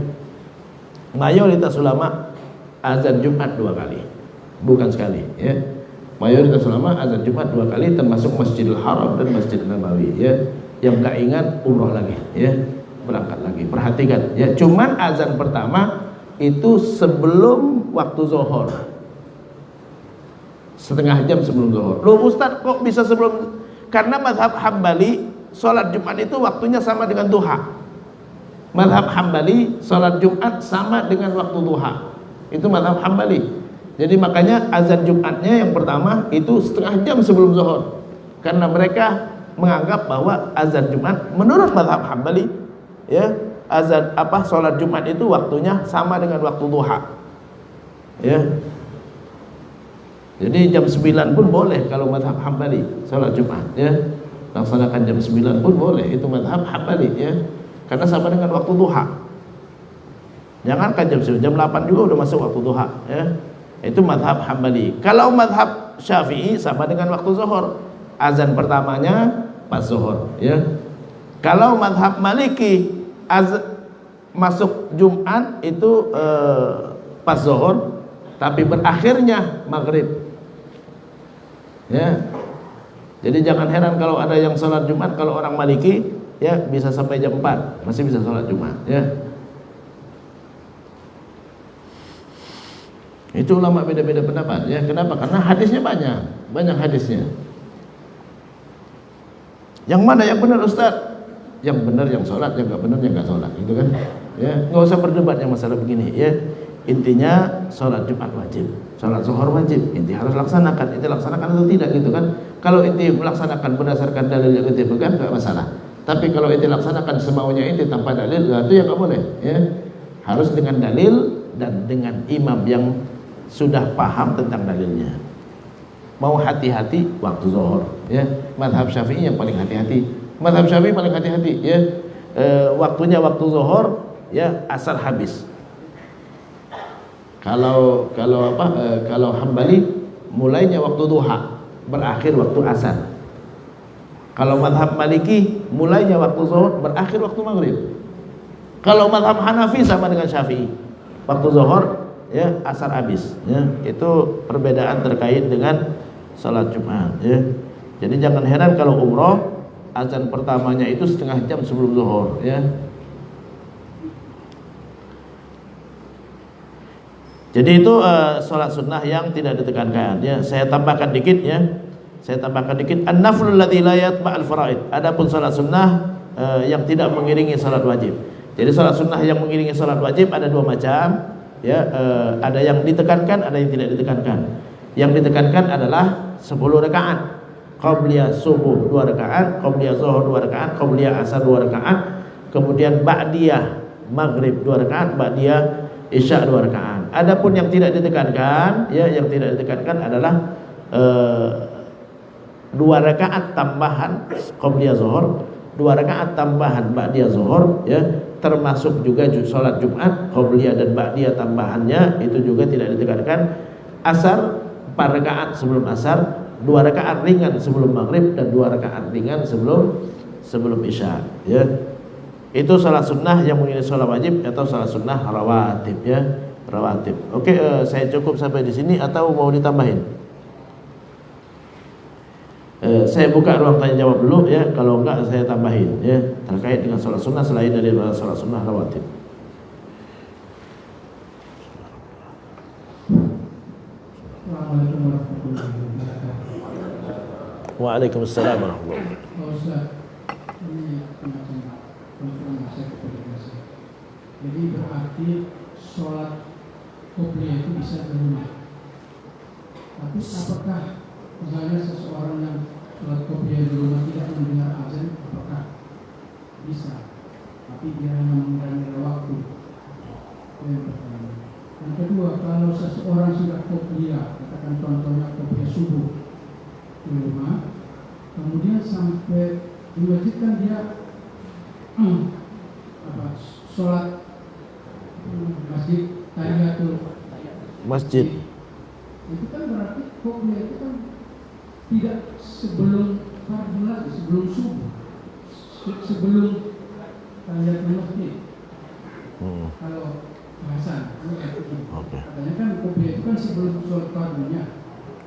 mayoritas ulama azan Jumat dua kali, bukan sekali. Ya, mayoritas ulama azan Jumat dua kali, termasuk Masjidil Haram dan Masjid Nabawi. Ya, yang nggak ingat umroh lagi. Ya, berangkat lagi. Perhatikan. Ya, cuman azan pertama itu sebelum waktu zuhur, setengah jam sebelum zuhur. Loh Ustaz, kok bisa sebelum? Karena mazhab Hambali sholat Jumat itu waktunya sama dengan duha. Mazhab Hambali sholat Jumat sama dengan waktu duha. Itu mazhab Hambali. Jadi makanya azan Jumatnya yang pertama itu setengah jam sebelum zuhur. Karena mereka menganggap bahwa azan Jumat menurut mazhab Hambali, ya, azan sholat Jumat itu waktunya sama dengan waktu duha. Ya. Jadi jam 9 pun boleh kalau mazhab Hambali sholat Jumat, ya. Laksanakan jam 9 pun boleh, itu mazhab Hambali, ya. Karena sama dengan waktu duha. Jangankan jam 9, jam 8 juga udah masuk waktu duha, ya. Itu mazhab Hambali. Kalau mazhab Syafi'i sama dengan waktu zuhur. Azan pertamanya pas zuhur, ya. Kalau mazhab Maliki masuk Jumat itu pas zuhur, tapi berakhirnya maghrib. Ya, jadi jangan heran kalau ada yang sholat Jumat, kalau orang Maliki ya bisa sampai jam 4 masih bisa sholat Jumat. Ya, itu ulama beda-beda pendapat. Ya, kenapa? Karena hadisnya banyak hadisnya. Yang mana yang benar Ustaz? Yang benar yang sholat, yang nggak benar yang nggak sholat, gitu kan? Ya, nggak usah berdebat yang masalah begini. Ya, intinya sholat Jumat wajib, sholat zuhur wajib, inti harus laksanakan. Inti laksanakan atau tidak, gitu kan? Kalau inti melaksanakan berdasarkan dalil yang inti pegang nggak masalah. Tapi kalau inti laksanakan semaunya inti tanpa dalil, itu ya nggak boleh. Ya, harus dengan dalil dan dengan imam yang sudah paham tentang dalilnya. Mau hati-hati waktu zuhur. Ya, mazhab Syafi'i yang paling hati-hati. Mazhab Syafi'i paling hati-hati. Ya, waktunya waktu zuhur, ya asar habis. Kalau Hambali mulainya waktu duha, berakhir waktu asar. Kalau mazhab Maliki mulainya waktu zuhur, berakhir waktu maghrib. Kalau mazhab Hanafi sama dengan Syafi'i, waktu zuhur ya asar habis. Ya, itu perbedaan terkait dengan salat Jumat. Ya, jadi jangan heran kalau umroh azan pertamanya itu setengah jam sebelum zuhur. Ya. Jadi itu sholat sunnah yang tidak ditekankan. Ya, saya tambahkan dikit, ya. Saya tambahkan dikit. An-naflul ladzi la yatba'al faraid. Adapun sholat sunnah yang tidak mengiringi sholat wajib. Jadi sholat sunnah yang mengiringi sholat wajib ada dua macam. Ya, ada yang ditekankan, ada yang tidak ditekankan. Yang ditekankan adalah 10 rakaat. Qabliyah subuh 2 rakaat, qabliyah zuhur 2 rakaat, qabliyah asar 2 rakaat, kemudian ba'diyah maghrib 2 rakaat, ba'diyah isya 2 rakaat. Adapun yang tidak ditekankan, ya, yang tidak ditekankan adalah 2 rakaat tambahan qabliyah zuhur, 2 rakaat tambahan ba'diyah zuhur, ya, termasuk juga sholat Jumat qabliyah dan ba'diyah tambahannya itu juga tidak ditekankan. Asar 4 rakaat sebelum asar, 2 rakaat ringan sebelum maghrib, dan 2 rakaat ringan sebelum isya. Ya, itu sholat sunnah yang mengiringi sholat wajib atau sholat sunnah rawatib. Ya, rawatib. Oke, saya cukup sampai di sini atau mau ditambahin? Saya buka ruang tanya jawab dulu, ya. Kalau enggak saya tambahin, ya, terkait dengan sholat sunnah selain dari sholat sunnah rawatib. Assalamualaikum warahmatullahi wabarakatuh. Waalaikumsalam warahmatullahi wabarakatuh. Ustaz, ini semacam konfirmasi kepada saya. Jadi berarti sholat qobliyah itu bisa di rumah. Tapi apakah misalnya seseorang yang sholat qobliyah di rumah tidak mendengar azan, apakah bisa? Tapi dia hanya mengurangi waktu. Itu yang pertama. Yang kedua, kalau seseorang sudah qobliyah, katakan contohnya qobliyah subuh di rumah, kemudian sampai di masjid kan dia sholat masjid tahiyatul Masjid. itu kan berarti qobliyah itu kan tidak sebelum fardu lagi, sebelum subuh, sebelum tahiyatul masjid. Kalau bahasan Oke. katanya kan qobliyah itu kan sebelum sholat fardunya.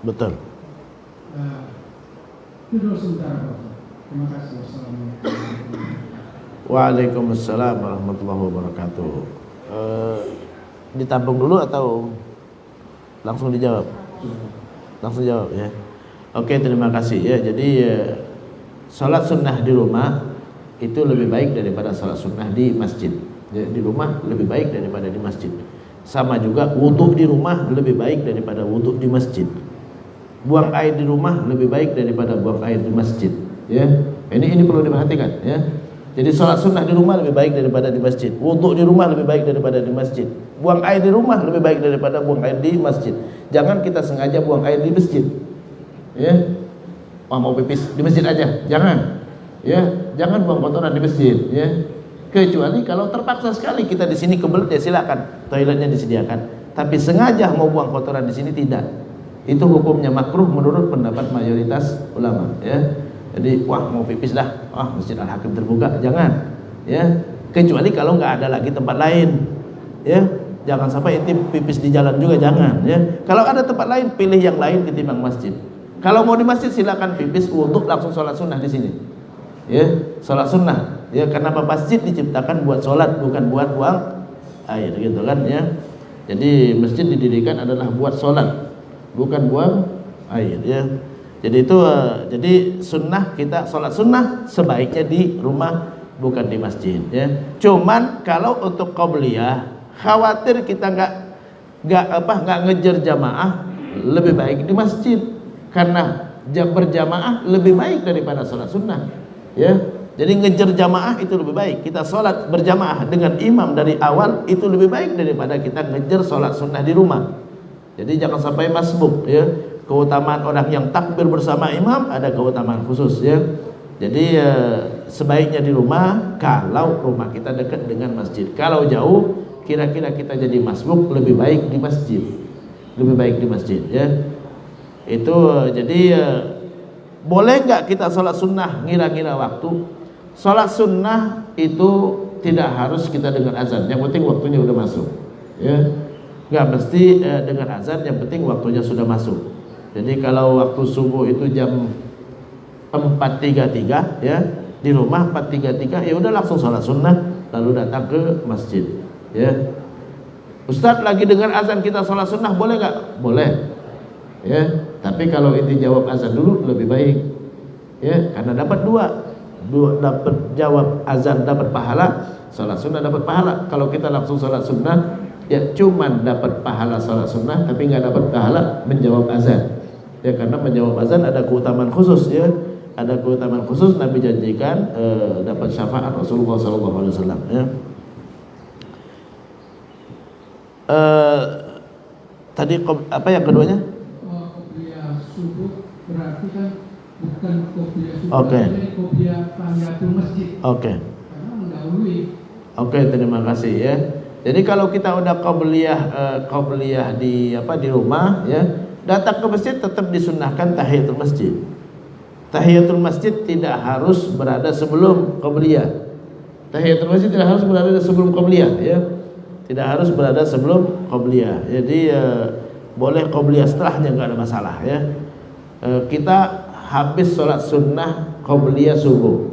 Betul. Itu dulu sebentar, Pak. Terima kasih. Wassalamualaikum. Waalaikumsalam warahmatullahi wabarakatuh. Ditampung dulu atau langsung dijawab? Langsung jawab ya. Oke, terima kasih ya. Jadi salat sunnah di rumah itu lebih baik daripada salat sunnah di masjid. Ya, di rumah lebih baik daripada di masjid. Sama juga wudhu di rumah lebih baik daripada wudhu di masjid. Buang air di rumah lebih baik daripada buang air di masjid. Ya, ini perlu diperhatikan ya. Jadi sholat sunnah di rumah lebih baik daripada di masjid. Wudhu di rumah lebih baik daripada di masjid. Buang air di rumah lebih baik daripada buang air di masjid. Jangan kita sengaja buang air di masjid. Ya, wah mau pipis di masjid aja, jangan. Ya, jangan buang kotoran di masjid. Ya, kecuali kalau terpaksa sekali kita di sini kebelet ya silakan, toiletnya disediakan. Tapi sengaja mau buang kotoran di sini tidak. Itu hukumnya makruh menurut pendapat mayoritas ulama. Ya. Jadi wah mau pipis dah, Masjid Al-Hakim terbuka, jangan. Ya, kecuali kalau nggak ada lagi tempat lain. Ya, jangan sampai inti pipis di jalan juga, jangan. Ya, kalau ada tempat lain pilih yang lain ketimbang masjid. Kalau mau di masjid silakan pipis, wudhu langsung sholat sunnah di sini. Ya, sholat sunnah. Ya, kenapa masjid diciptakan buat sholat bukan buat buang air gitu kan ya. Jadi masjid didirikan adalah buat sholat, bukan buang air ya. Jadi itu jadi sunnah kita sholat sunnah sebaiknya di rumah bukan di masjid ya. Cuman kalau untuk qobliyah khawatir kita nggak ngejar jamaah, lebih baik di masjid karena berjamaah lebih baik daripada sholat sunnah ya. Jadi ngejar jamaah itu lebih baik. Kita sholat berjamaah dengan imam dari awal itu lebih baik daripada kita ngejar sholat sunnah di rumah. Jadi jangan sampai masbuk ya. Keutamaan orang yang takbir bersama imam ada keutamaan khusus ya. Jadi sebaiknya di rumah kalau rumah kita dekat dengan masjid. Kalau jauh kira-kira kita jadi masbuk, lebih baik di masjid. Lebih baik di masjid ya. Itu jadi boleh nggak kita sholat sunnah ngira-ngira waktu? Sholat sunnah itu tidak harus kita dengar azan. Yang penting waktunya udah masuk ya. Nggak mesti dengan azan, yang penting waktunya sudah masuk. Jadi kalau waktu subuh itu jam 4.33 ya, di rumah 4.33 ya udah langsung sholat sunnah lalu datang ke masjid ya. Ustadz lagi dengar azan kita sholat sunnah boleh nggak? Boleh ya, tapi kalau inti jawab azan dulu lebih baik ya, karena dapat dua dapat jawab azan dapat pahala, sholat sunnah dapat pahala. Kalau kita langsung sholat sunnah ya cuman dapat pahala sholat sunnah tapi nggak dapat pahala menjawab azan ya, karena menjawab azan ada keutamaan khusus ya, ada keutamaan khusus. Nabi janjikan dapat syafaat Rasulullah SAW ya. Tadi apa yang keduanya? Qobliyah subuh berarti kan bukan qobliyah subuh, Oke. tapi qobliyah tahiyatul masjid. Oke. Karena mendahului. Oke, terima kasih ya. Jadi kalau kita udah qobliyah di rumah ya, datang ke masjid tetap disunnahkan tahiyatul masjid. Tahiyatul masjid tidak harus berada sebelum qobliyah. Tahiyatul masjid tidak harus berada sebelum qobliyah ya. Tidak harus berada sebelum qobliyah. Jadi boleh qobliyah setelahnya, nggak ada masalah ya. Kita habis sholat sunnah qobliyah subuh,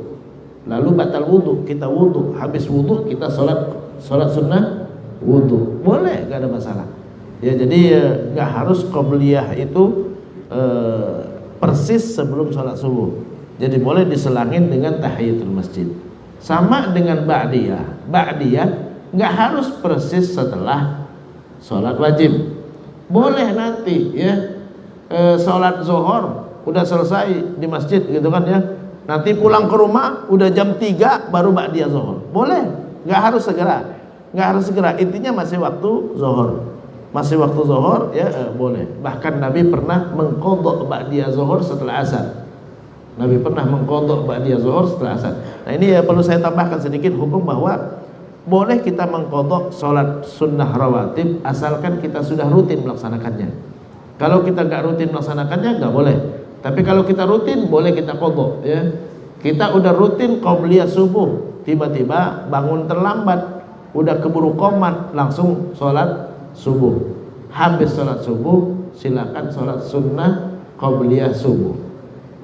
lalu batal wudhu, kita wudhu, habis wudhu kita sholat sunnah wudhu, boleh, nggak ada masalah ya. Jadi nggak harus qobliyah itu persis sebelum sholat subuh. Jadi boleh diselangin dengan tahiyatul masjid. Sama dengan ba'diyah nggak harus persis setelah sholat wajib, boleh nanti ya. Sholat zuhur udah selesai di masjid gitu kan ya. Nanti pulang ke rumah udah jam 3 baru ba'diyah zuhur. Boleh, nggak harus segera. Nggak harus segera. Intinya masih waktu zuhur. Masih waktu zuhur ya boleh. Bahkan Nabi pernah mengqadha ba'diyah zuhur setelah asar. Nabi pernah mengqadha ba'diyah zuhur setelah asar. Nah, ini ya perlu saya tambahkan sedikit hukum bahwa boleh kita mengqadha salat sunnah rawatib asalkan kita sudah rutin melaksanakannya. Kalau kita nggak rutin melaksanakannya nggak boleh. Tapi kalau kita rutin boleh kita qadha ya. Kita udah rutin qabliyah subuh, tiba-tiba bangun terlambat, udah keburu qomat, langsung sholat subuh. Habis sholat subuh silakan sholat sunnah qabliyah subuh.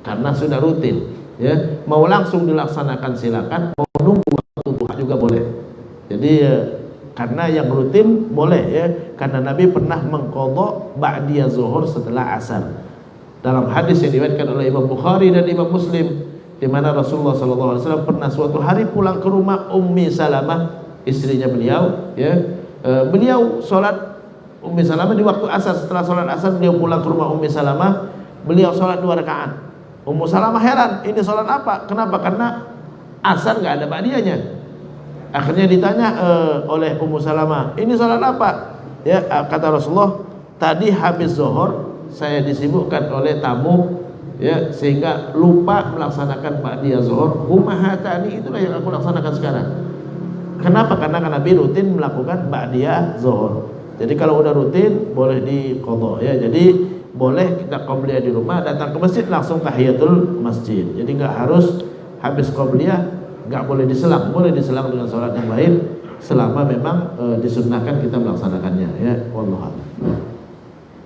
Karena sudah rutin ya. Mau langsung dilaksanakan silakan, mau nunggu waktu duha juga boleh. Jadi karena yang rutin boleh ya. Karena Nabi pernah mengqadha ba'diyah zuhur setelah asar. Dalam hadis yang diriwayatkan oleh Imam Bukhari dan Imam Muslim, di mana Rasulullah SAW pernah suatu hari pulang ke rumah Ummi Salamah, istrinya beliau ya. Beliau sholat Ummi Salamah di waktu asar. Setelah sholat asar beliau pulang ke rumah Ummi Salamah, beliau sholat 2 rakaat. Ummu Salamah heran, ini sholat apa? Kenapa? Karena asar nggak ada ba'diyahnya. Akhirnya ditanya oleh Ummu Salamah, ini sholat apa? Ya, kata Rasulullah, tadi habis zuhur saya disibukkan oleh tamu ya, sehingga lupa melaksanakan ba'diyah zuhur. Ummahatani, itulah yang aku laksanakan sekarang. Kenapa? Karena Nabi rutin melakukan ba'diyah zuhur. Jadi kalau udah rutin boleh diqadha ya. Jadi boleh kita qabliyah di rumah, datang ke masjid langsung tahiyatul masjid. Jadi nggak harus habis qabliyah, nggak boleh diselang. Boleh diselang dengan sholat yang lain selama memang disunnahkan kita melaksanakannya ya. Wallahu a'lam.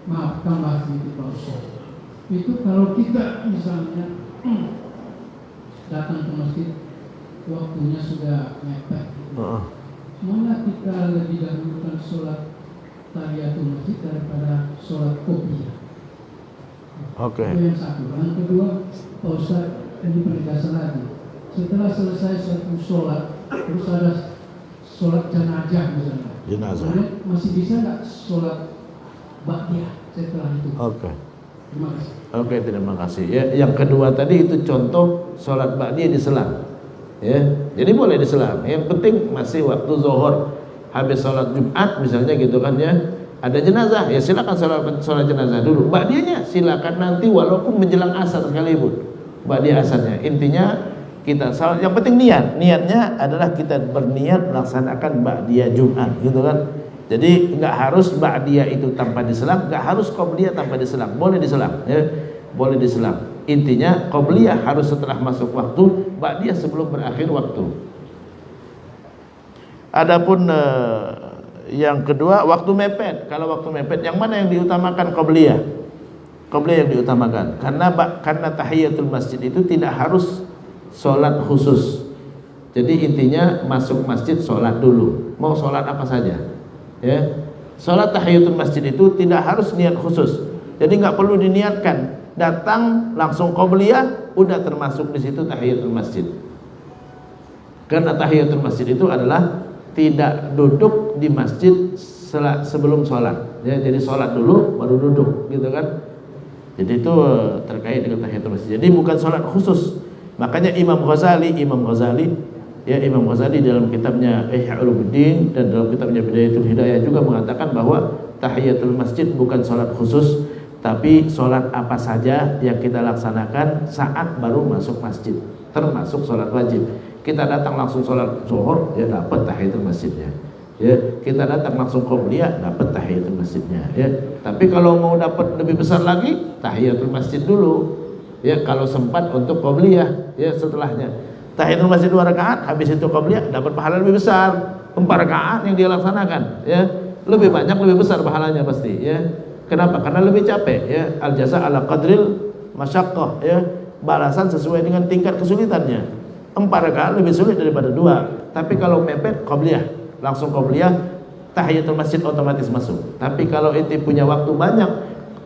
Maaf, tambah sedikit Pak Ustaz. Itu kalau kita misalnya datang ke masjid waktunya sudah mepet, mana kita lebih dahulukan sholat tahiyatul masjid daripada sholat qobliyah? Oke. Itu yang satu. Yang kedua, Pak Ustaz, ini penegasan lagi. Setelah selesai satu sholat, terus ada sholat jenazah misalnya. Jenazah. Masih bisa nggak sholat ba'diyah setelah itu? Oke. Terima kasih. Oke, terima kasih. Ya, yang kedua tadi itu contoh sholat ba'diyah diselang. Ya, jadi boleh diselang. Yang penting masih waktu zuhur, habis sholat Jumat misalnya gitu kan ya. Ada jenazah, ya silakan sholat jenazah dulu. Ba'diyahnya silakan nanti walaupun menjelang asar sekalipun. Ba'diyah asarnya. Intinya kita salat, yang penting niatnya adalah kita berniat melaksanakan ba'diyah Jumat gitu kan. Jadi nggak harus ba'diyah itu tanpa diselang, nggak harus qabliyah tanpa diselang, boleh diselang ya, boleh diselang. Intinya qabliyah harus setelah masuk waktu, ba'diyah sebelum berakhir waktu. Adapun yang kedua waktu mepet. Kalau waktu mepet yang mana yang diutamakan? Qabliyah. Qabliyah yang diutamakan. Karena tahiyatul masjid itu tidak harus sholat khusus. Jadi intinya masuk masjid sholat dulu. Mau sholat apa saja. Ya, sholat tahiyatul masjid itu tidak harus niat khusus. Jadi nggak perlu diniatkan. Datang langsung qabliyah, udah termasuk di situ tahiyatul masjid. Karena tahiyatul masjid itu adalah tidak duduk di masjid sebelum sholat. Ya, jadi sholat dulu baru duduk, gitu kan? Jadi itu terkait dengan tahiyatul masjid. Jadi bukan sholat khusus. Makanya Imam Ghazali dalam kitabnya Ihya Ulumuddin dan dalam kitabnya Bidayatul Hidayah juga mengatakan bahwa tahiyatul masjid bukan sholat khusus, tapi sholat apa saja yang kita laksanakan saat baru masuk masjid, termasuk sholat wajib. Kita datang langsung sholat zuhur, ya dapat tahiyatul masjidnya. Ya, kita datang langsung qabliyah, dapat tahiyatul masjidnya. Ya, tapi kalau mau dapat lebih besar lagi, tahiyatul masjid dulu. Ya, kalau sempat untuk qabliyah, ya setelahnya. Tahiyatul masjid 2 rakaat, habis itu qabliyah, dapat pahala lebih besar. 4 rakaat yang dia laksanakan, ya lebih banyak, lebih besar pahalanya pasti. Ya, kenapa? Karena lebih capek. Ya, al jaza ala qadril masyaqqah. Ya, balasan sesuai dengan tingkat kesulitannya. 4 rakaat lebih sulit daripada 2. Tapi kalau mepet qabliyah, langsung qabliyah, tahiyatul masjid otomatis masuk. Tapi kalau itu punya waktu banyak,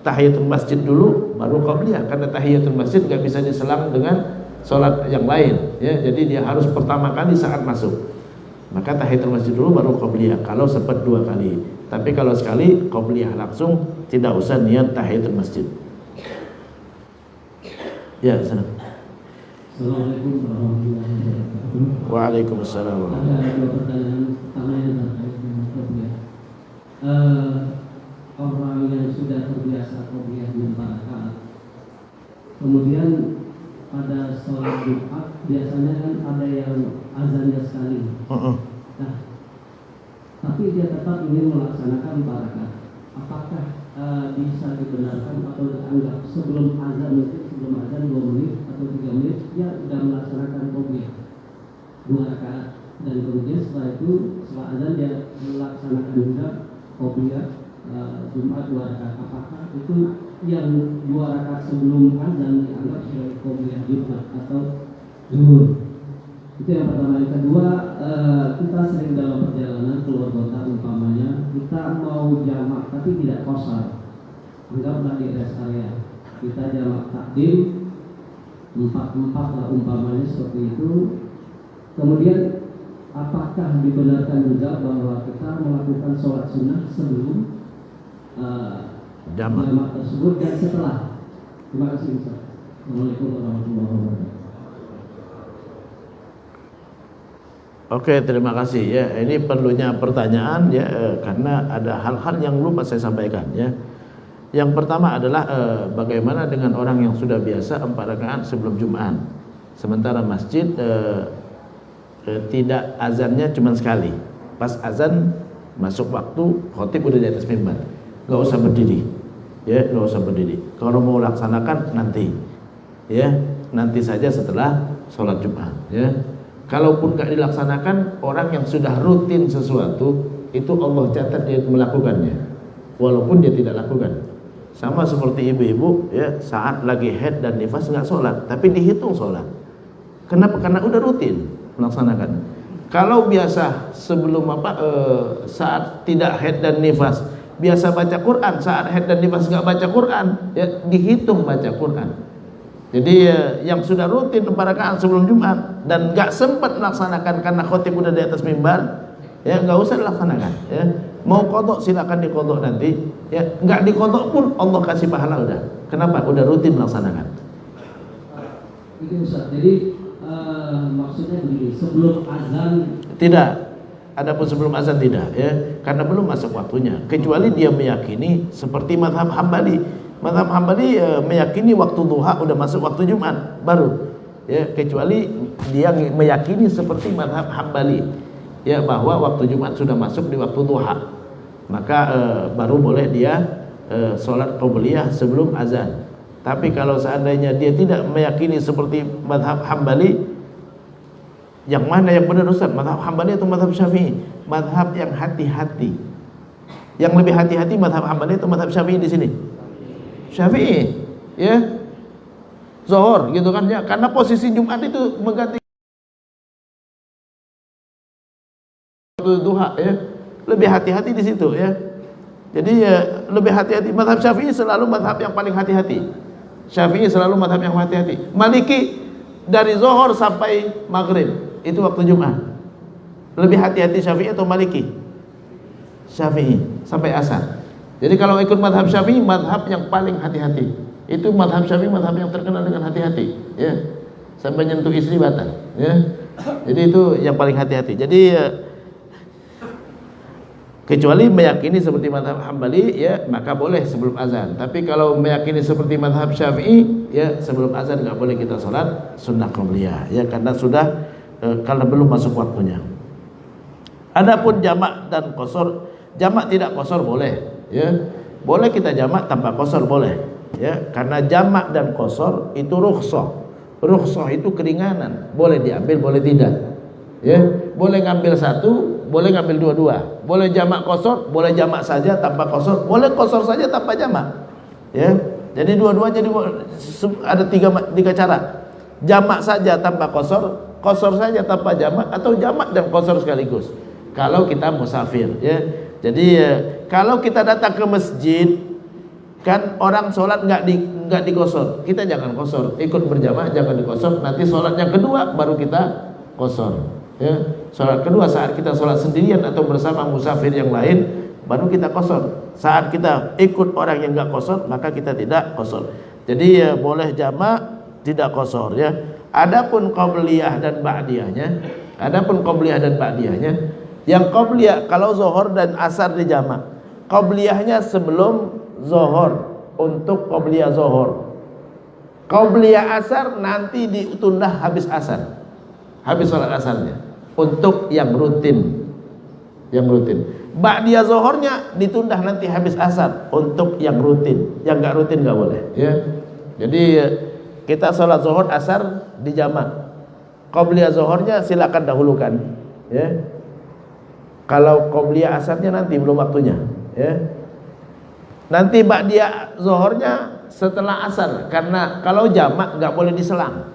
tahiyatul masjid dulu baru qabliyah. Karena tahiyatul masjid nggak bisa diselang dengan sholat yang lain, ya. Jadi dia harus pertama kali saat masuk. Maka tahiyatul masjid dulu baru qabliyah. Kalau sempat 2 kali. Tapi kalau sekali qabliyah langsung, tidak usah niat tahiyatul masjid. Ya, sana. Assalamualaikum warahmatullahi wabarakatuh. Waalaikumsalam. Ada dua pertanyaan. Pertama yang terkait dengan qobliyah. Orang yang sudah terbiasa qobliyah 4 rakaat, kemudian pada sholat Jumat biasanya kan ada yang azannya sekali. Nah, tapi dia tetap ingin melaksanakan 4 rakaat. Apakah bisa dibenarkan atau dianggap sebelum azan, mungkin sebelum azan 2 menit atau 3 menit dia sudah melaksanakan qobliyah 2 rakaat, dan kemudian setelah itu setelah azan dia melaksanakan juga qobliyah Jumat 2 rakaat. Apakah itu yang 2 rakaat sebelum azan dianggap sebagai qobliyah Jumat atau zuhur? Itu yang pertama. Yang kedua, kita sering dalam perjalanan keluar kota, umpamanya kita mau jamak tapi tidak qashar, anggaplah di rest area kita jamak takdim 4-4 lah umpamanya seperti itu. Kemudian apakah dibenarkan juga bahwa kita melakukan sholat sunnah sebelum jamak tersebut dan setelah? Terima kasih Ustaz. Assalamualaikum warahmatullahi wabarakatuh. Oke, terima kasih ya. Ini perlunya pertanyaan ya, karena ada hal-hal yang lupa saya sampaikan ya. Yang pertama adalah bagaimana dengan orang yang sudah biasa 4 rakaat sebelum Jumat, sementara masjid tidak azannya cuma sekali. Pas azan masuk waktu, khotib udah di atas mimbar, nggak usah berdiri ya, nggak usah berdiri. Kalau mau laksanakan nanti ya, nanti saja setelah sholat Jumat ya. Kalaupun gak dilaksanakan, orang yang sudah rutin sesuatu itu Allah catat dia melakukannya, walaupun dia tidak lakukan. Sama seperti ibu-ibu ya, saat lagi haid dan nifas nggak sholat, tapi dihitung sholat. Kenapa? Karena udah rutin melaksanakan. Kalau biasa sebelum saat tidak haid dan nifas biasa baca Quran, saat haid dan nifas nggak baca Quran, ya dihitung baca Quran. Jadi yang sudah rutin 4 rakaat sebelum Jumat dan nggak sempat melaksanakan karena khotib udah di atas mimbar, ya nggak usah dilaksanakan. Ya. Mau kodok silakan dikodok nanti. Ya nggak dikodok pun Allah kasih pahala udah. Kenapa? Udah rutin melaksanakan. Itu Ustaz. Jadi maksudnya begini, sebelum azan tidak. Adapun sebelum azan tidak, ya, karena belum masuk waktunya. Kecuali dia meyakini seperti mazhab Hambali. Mazhab Hambali meyakini waktu duha udah masuk waktu Jumat baru, ya, kecuali dia meyakini seperti mazhab Hambali, ya, bahwa waktu Jumat sudah masuk di waktu duha, maka baru boleh dia sholat qobliyah sebelum azan. Tapi kalau seandainya dia tidak meyakini seperti mazhab Hambali, yang mana yang benar Ustaz? Mazhab Hambali atau mazhab Syafi'i? Mazhab yang hati-hati. Yang lebih hati-hati mazhab Hambali atau mazhab Syafi'i di sini? Syafi'i, ya, Zuhur gitu kan ya, karena posisi Jumat itu mengganti waktu duha ya, lebih hati-hati di situ ya. Jadi ya lebih hati-hati. Mazhab Syafi'i selalu mazhab yang paling hati-hati. Syafi'i selalu mazhab yang hati-hati. Maliki dari Zuhur sampai Maghrib itu waktu Jumat. Lebih hati-hati Syafi'i atau Maliki? Syafi'i sampai asar. Jadi kalau ikut mazhab Syafi'i, mazhab yang paling hati-hati. Itu mazhab Syafi'i, mazhab yang terkenal dengan hati-hati, ya. Sampai nyentuh istri batal, ya. Jadi itu yang paling hati-hati. Jadi kecuali meyakini seperti mazhab Hambali, ya, maka boleh sebelum azan. Tapi kalau meyakini seperti mazhab Syafi'i, ya, sebelum azan nggak boleh kita sholat sunnah qobliyah, ya, karena sudah karena belum masuk waktunya. Adapun jamak dan qashar, jamak tidak qashar boleh. Ya, boleh kita jamak tanpa qashar boleh, ya, karena jamak dan qashar itu rukhsah. Rukhsah itu keringanan, boleh diambil boleh tidak, ya, boleh ngambil satu, boleh ngambil dua-dua, boleh jamak qashar, boleh jamak saja tanpa qashar, boleh qashar saja tanpa jamak, ya. Jadi dua-dua, jadi ada tiga cara, jamak saja tanpa qashar, qashar saja tanpa jamak, atau jamak dan qashar sekaligus kalau kita musafir, ya. Jadi kalau kita datang ke masjid, kan orang sholat nggak di qashar, kita jangan qashar, ikut berjamaah jangan di qashar. Nanti sholat yang kedua baru kita qashar, ya. Sholat kedua saat kita sholat sendirian atau bersama musafir yang lain baru kita qashar. Saat kita ikut orang yang nggak qashar maka kita tidak qashar. Jadi boleh jamak tidak qasar ya. Adapun qabliyah dan ba'diyahnya, yang qabliyah kalau zuhur dan asar dijamak, qabliyahnya sebelum zuhur untuk qabliyah zuhur. Qabliyah asar nanti ditunda habis asar. Habis sholat asarnya untuk yang rutin. Ba'diyah zuhurnya ditunda nanti habis asar untuk yang rutin. Yang enggak rutin enggak boleh ya. Jadi kita sholat zuhur asar dijamak. Qabliyah zuhurnya silakan dahulukan ya. Kalau qabliyah asarnya nanti belum waktunya ya. Nanti ba'diyah zuhurnya setelah asar, karena kalau jamak enggak boleh diselang.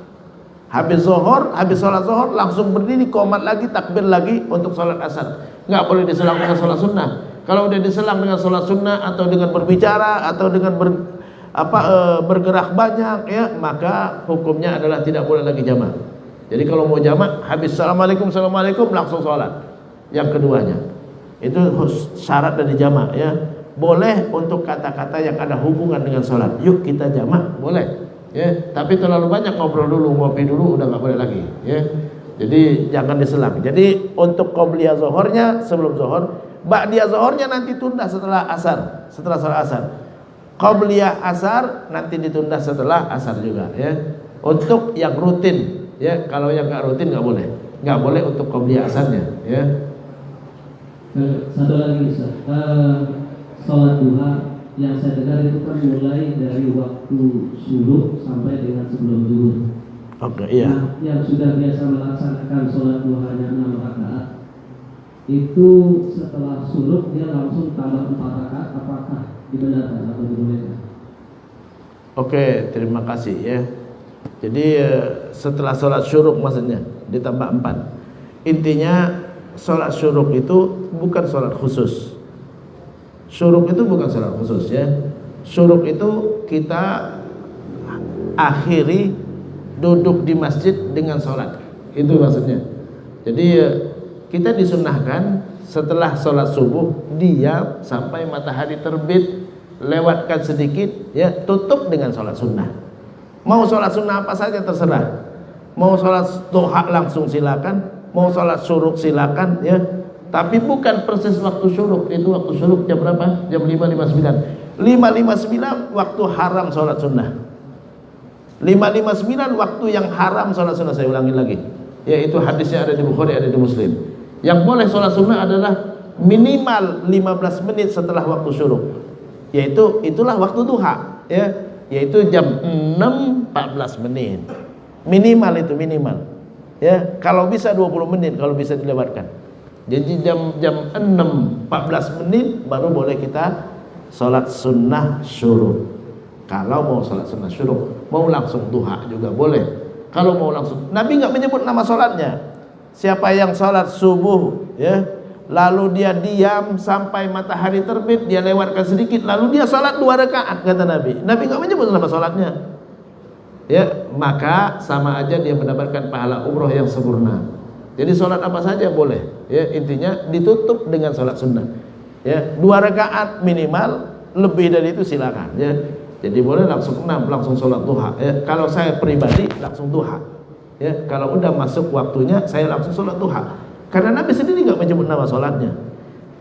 Habis zuhur, habis sholat zuhur langsung berdiri, qomat lagi, takbir lagi untuk sholat asar. Enggak boleh diselang dengan sholat sunnah. Kalau udah diselang dengan sholat sunnah atau dengan berbicara atau dengan bergerak banyak ya, maka hukumnya adalah tidak boleh lagi jamak. Jadi kalau mau jamak, habis assalamualaikum langsung sholat yang keduanya. Itu syarat dari jamak ya. Boleh untuk kata-kata yang ada hubungan dengan sholat. Yuk kita jamak, boleh ya. Tapi terlalu banyak ngobrol dulu, ngopi dulu, udah nggak boleh lagi ya. Jadi jangan diselang. Jadi untuk qabliyah zuhurnya sebelum zuhur, ba'diyah zuhurnya nanti tunda setelah asar, setelah sholat asar. Qabliyah asar nanti ditunda setelah asar juga ya. Untuk yang rutin ya, kalau yang nggak rutin nggak boleh untuk qabliyah asarnya ya. Satu lagi Ustaz, sholat duha yang saya dengar itu kan mulai dari waktu syuruk sampai dengan sebelum zuhur. Oke, iya. Nah, yang sudah biasa melaksanakan sholat duhanya 6 rakaat itu setelah syuruk dia langsung tambah 4 rakaat, apakah dibenarkan atau dibolehkan? Oke, terima kasih ya. Jadi setelah sholat syuruk maksudnya ditambah 4. Intinya sholat syuruk itu bukan sholat khusus. Syuruk itu bukan sholat khusus ya. Syuruk itu kita akhiri duduk di masjid dengan sholat. Itu maksudnya. Jadi kita disunnahkan setelah sholat subuh diam sampai matahari terbit, lewatkan sedikit ya, tutup dengan sholat sunnah. Mau sholat sunnah apa saja terserah. Mau sholat duha langsung silakan, mau sholat syuruk silakan ya. Tapi bukan persis waktu syuruk. Itu waktu syuruk jam berapa? Jam 5.59. 5.59 waktu haram sholat sunnah. 5.59 waktu yang haram sholat sunnah. Saya ulangi lagi, yaitu hadisnya ada di Bukhari, ada di Muslim. Yang boleh sholat sunnah adalah minimal 15 menit setelah waktu syuruk, yaitu itulah waktu duha ya, yaitu jam 6.14 menit minimal, itu minimal ya. Kalau bisa 20 menit kalau bisa dilewatkan. Jadi jam 6.14 menit baru boleh kita sholat sunnah syuruk. Kalau mau sholat sunnah syuruk, mau langsung duha juga boleh. Kalau mau langsung, Nabi nggak menyebut nama sholatnya. Siapa yang sholat subuh ya, lalu dia diam sampai matahari terbit, dia lewatkan sedikit, lalu dia sholat 2 rakaat kata Nabi. Nabi nggak menyebut nama sholatnya ya, maka sama aja dia mendapatkan pahala umroh yang sempurna. Jadi sholat apa saja boleh ya, intinya ditutup dengan sholat sunnah ya. 2 rakaat minimal, lebih dari itu silakan ya. Jadi boleh langsung 6, langsung sholat duha ya. Kalau saya pribadi langsung duha ya. Kalau udah masuk waktunya saya langsung sholat duha, karena Nabi sendiri nggak menyebut nama sholatnya.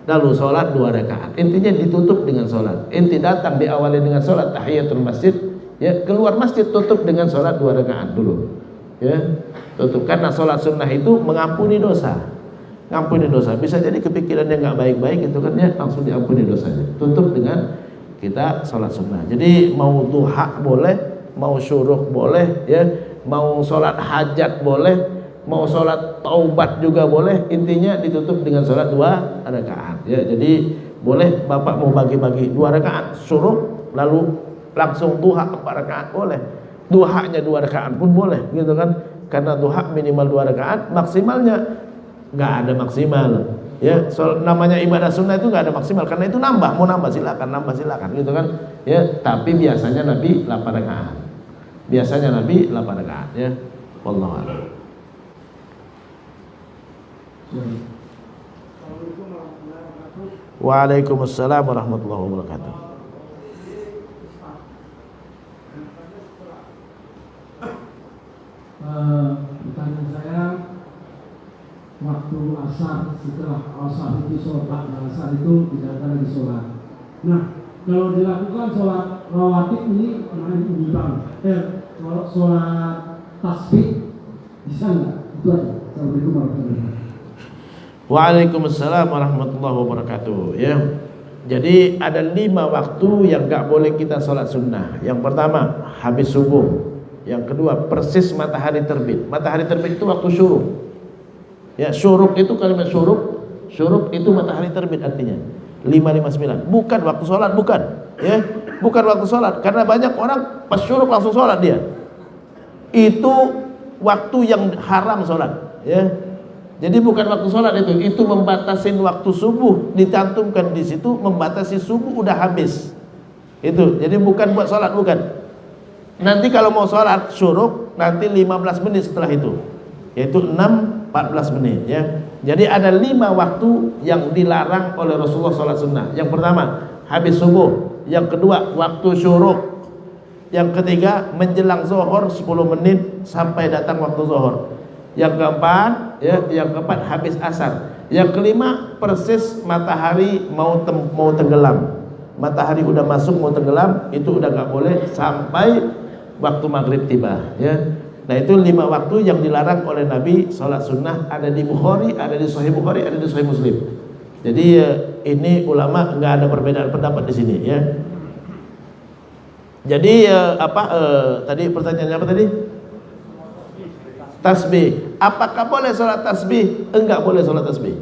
Lalu sholat 2 rakaat, intinya ditutup dengan sholat. Inti datang diawali dengan sholat tahiyatul masjid ya, keluar masjid tutup dengan sholat 2 rakaat dulu ya, tutup. Karena sholat sunnah itu mengampuni dosa, ngampuni dosa. Bisa jadi kepikiran yang nggak baik-baik itu kan ya, langsung diampuni dosanya. Tutup dengan kita sholat sunnah. Jadi mau duha boleh, mau syuruk boleh ya, mau sholat hajat boleh, mau sholat taubat juga boleh. Intinya ditutup dengan sholat 2 rakaat ya. Jadi boleh bapak mau bagi-bagi 2 rakaat syuruk lalu langsung duha 4 rakaat boleh. Duhanya 2 rakaat pun boleh gitu kan. Karena duha minimal 2 rakaat, maksimalnya nggak ada maksimal ya. Namanya ibadah sunnah itu nggak ada maksimal, karena itu nambah, mau nambah silakan gitu kan ya. Tapi biasanya Nabi 8 rakaat. Biasanya Nabi 8 rakaat ya. Wallahu a'lam. Waalaikumsalam warahmatullahi wabarakatuh. waktu asar, setelah asar itu sholat, asar itu tidak ada lagi sholat. Nah, kalau dilakukan sholat rawatib ini bilang, kalau sholat tasbih bisa nggak? Itu aja. Assalamualaikum warahmatullahi wabarakatuh. Waalaikumsalam warahmatullahi wabarakatuh. Ya, jadi ada 5 waktu yang nggak boleh kita sholat sunnah. Yang pertama habis subuh. Yang kedua persis matahari terbit. Matahari terbit itu waktu syuruk. Ya, syuruk itu kalimat syuruk. Syuruk itu matahari terbit artinya 5:59. Bukan waktu sholat, bukan. Ya, bukan waktu sholat. Karena banyak orang pas syuruk langsung sholat dia. Itu waktu yang haram sholat. Ya, jadi bukan waktu sholat itu membatasin waktu subuh, dicantumkan di situ membatasi subuh udah habis. Itu, jadi bukan buat sholat, bukan. Nanti kalau mau sholat syuruk nanti 15 menit setelah itu, yaitu 6:14 menit. Ya, jadi ada 5 waktu yang dilarang oleh Rasulullah sholat sunnah. Yang pertama habis subuh, yang kedua waktu syuruk, yang ketiga menjelang zuhur 10 menit sampai datang waktu zuhur. Yang keempat habis asar. Yang kelima persis matahari mau tenggelam. Matahari udah masuk mau tenggelam, itu udah nggak boleh sampai waktu maghrib tiba. Ya, nah itu 5 waktu yang dilarang oleh Nabi sholat sunnah. Ada di Bukhari, ada di Sahih Bukhari, ada di Sahih Muslim. Jadi ini ulama nggak ada perbedaan pendapat di sini. Ya. Jadi tadi pertanyaannya apa tadi? Tasbih. Apakah boleh sholat tasbih? Enggak boleh sholat tasbih.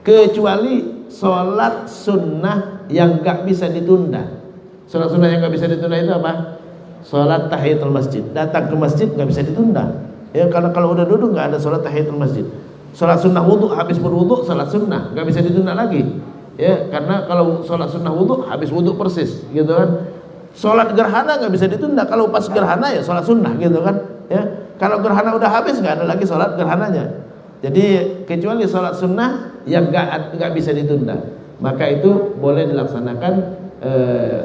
Kecuali sholat sunnah yang enggak bisa ditunda. Sholat sunnah yang enggak bisa ditunda itu apa? Sholat tahiyatul masjid. Datang ke masjid enggak bisa ditunda. Ya, karena kalau udah duduk enggak ada sholat tahiyatul masjid. Sholat sunnah wudhu, habis berwudhu sholat sunnah enggak bisa ditunda lagi. Ya, karena kalau sholat sunnah wudhu habis wudhu persis, gitu kan. Sholat gerhana enggak bisa ditunda. Kalau pas gerhana ya sholat sunnah, gitu kan. Ya. Kalau gerhana udah habis nggak ada lagi sholat gerhananya. Jadi kecuali sholat sunnah yang nggak bisa ditunda, maka itu boleh dilaksanakan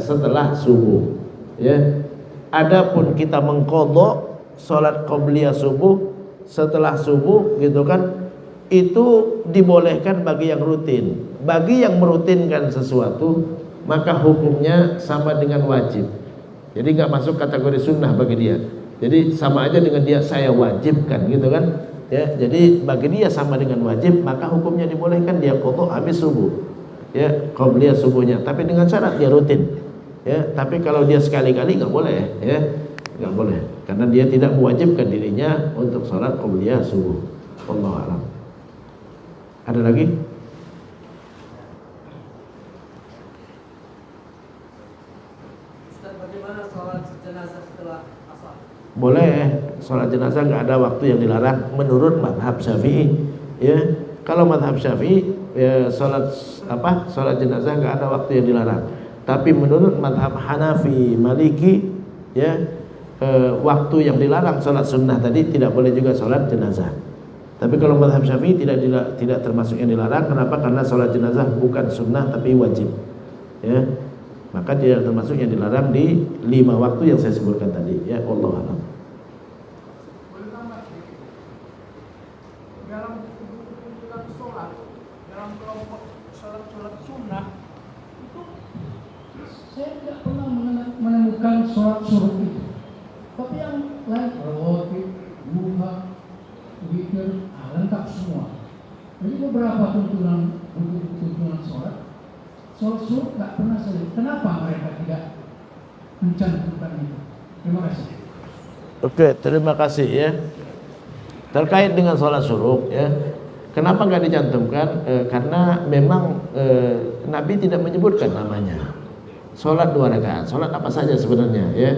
setelah subuh. Ya. Adapun kita mengqadha sholat qabliyah subuh setelah subuh, gitu kan, itu dibolehkan bagi yang rutin. Bagi yang merutinkan sesuatu, maka hukumnya sama dengan wajib. Jadi nggak masuk kategori sunnah bagi dia. Jadi sama aja dengan dia saya wajibkan, gitu kan. Ya, jadi bagi dia sama dengan wajib, maka hukumnya dibolehkan dia qadha habis subuh. Ya, qabliyah subuhnya, tapi dengan syarat dia rutin. Ya, tapi kalau dia sekali-kali enggak boleh, ya. Enggak boleh karena dia tidak mewajibkan dirinya untuk salat qabliyah subuh. Wallahu a'lam. Ada lagi? Ustaz, bagaimana salat jenazah setelah asar? Boleh, sholat jenazah nggak ada waktu yang dilarang menurut mazhab Syafi'i. Ya, kalau mazhab Syafi'i ya sholat jenazah nggak ada waktu yang dilarang. Tapi menurut mazhab Hanafi, Maliki, ya waktu yang dilarang sholat sunnah tadi tidak boleh juga sholat jenazah. Tapi kalau mazhab Syafi'i tidak termasuk yang dilarang. Kenapa? Karena sholat jenazah bukan sunnah tapi wajib. Ya, maka tidak termasuk yang dilarang di 5 waktu yang saya sebutkan tadi. Ya, wallahu a'lam. Dalam kelompok sholat sunnah itu saya tidak pernah menemukan sholat suruh itu. Tapi yang lain rawatib, duha, witir, lengkap semua. Jadi beberapa tuntunan sholat suruh nggak pernah saya lihat. Kenapa mereka tidak mencantumkan itu? Terima kasih. Oke, terima kasih ya. Terkait dengan sholat suruh, ya, kenapa nggak dicantumkan? Karena memang Nabi tidak menyebutkan namanya. Sholat 2 rakaat, sholat apa saja sebenarnya, ya.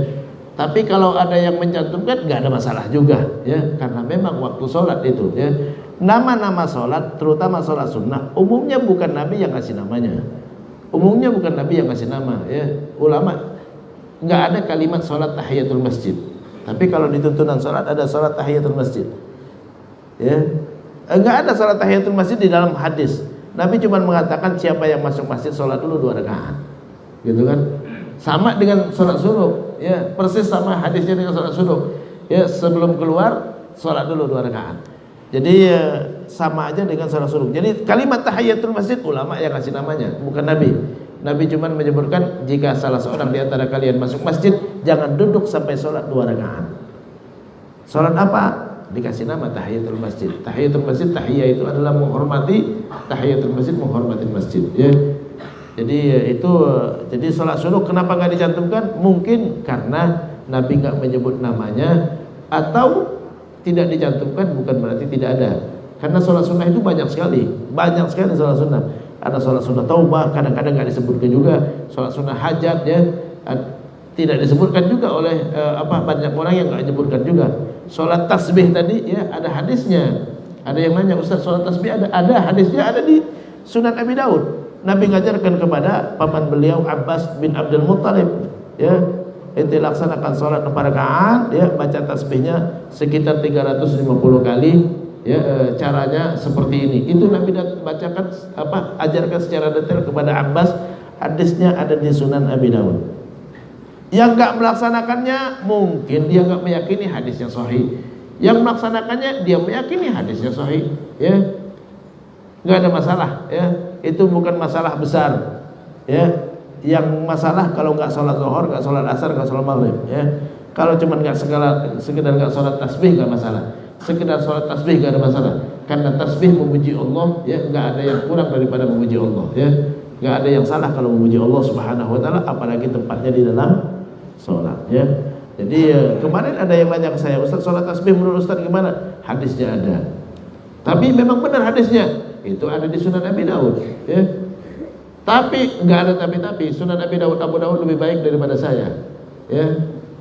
Tapi kalau ada yang mencantumkan nggak ada masalah juga, ya, karena memang waktu sholat itu, ya, nama-nama sholat, terutama sholat sunnah, umumnya bukan Nabi yang kasih namanya. Umumnya bukan Nabi yang kasih nama, ya. Ulama nggak ada kalimat sholat tahiyatul masjid. Tapi kalau di tuntunan sholat ada sholat tahiyatul masjid. Ya, enggak ada salat tahiyatul masjid di dalam hadis. Nabi cuma mengatakan siapa yang masuk masjid sholat dulu 2 rakaat, gitu kan? Sama dengan sholat subuh, ya, persis sama hadisnya dengan sholat subuh. Ya, sebelum keluar sholat dulu 2 rakaat. Jadi sama aja dengan sholat sunnah. Jadi kalimat tahiyatul masjid ulama yang kasih namanya, bukan Nabi. Nabi cuma menyebutkan jika salah seorang di antara kalian masuk masjid, jangan duduk sampai sholat 2 rakaat. Sholat apa? Dikasih nama tahiyatul masjid. Tahiyatul masjid, tahiyah itu adalah menghormati, tahiyatul masjid menghormati masjid, ya. Jadi jadi sholat sunnah kenapa nggak dicantumkan? Mungkin karena Nabi nggak menyebut namanya, atau tidak dicantumkan bukan berarti tidak ada. Karena sholat sunnah itu banyak sekali sholat sunnah. Ada sholat sunnah taubah, kadang-kadang nggak disebutkan juga. Sholat sunnah hajat, ya, tidak disebutkan juga oleh banyak orang yang nggak disebutkan juga. Sholat tasbih tadi, ya, ada hadisnya. Ada yang nanya, Ustaz, sholat tasbih ada hadisnya, ada di Sunan Abi Daud. Nabi ngajarkan kepada paman beliau Abbas bin Abdul Muttalib, ya, ente laksanakan sholat 4 rakaat, ya, baca tasbihnya sekitar 350 kali, ya, caranya seperti ini. Itu Nabi bacakan ajarkan secara detail kepada Abbas. Hadisnya ada di Sunan Abi Daud. Yang nggak melaksanakannya mungkin dia nggak meyakini hadisnya sahih. Yang melaksanakannya dia meyakini hadisnya sahih, ya, nggak ada masalah, ya. Itu bukan masalah besar, ya. Yang masalah kalau nggak sholat zuhur, nggak sholat asar, nggak sholat maghrib, ya. Kalau cuma nggak sekedar nggak sholat tasbih nggak masalah. Sekedar sholat tasbih nggak ada masalah. Karena tasbih memuji Allah, ya, nggak ada yang kurang daripada memuji Allah, ya. Nggak ada yang salah kalau memuji Allah Subhanahu Wa Taala, apalagi tempatnya di dalam sholat, ya. Jadi kemarin ada yang nanya ke saya, Ustaz, sholat tasbih menurut Ustaz gimana? Hadisnya ada. Tapi memang benar hadisnya. Itu ada di Sunan Abi Daud, ya. Tapi nggak ada tapi Sunan Abi Daud, Abu Daud lebih baik daripada saya, ya.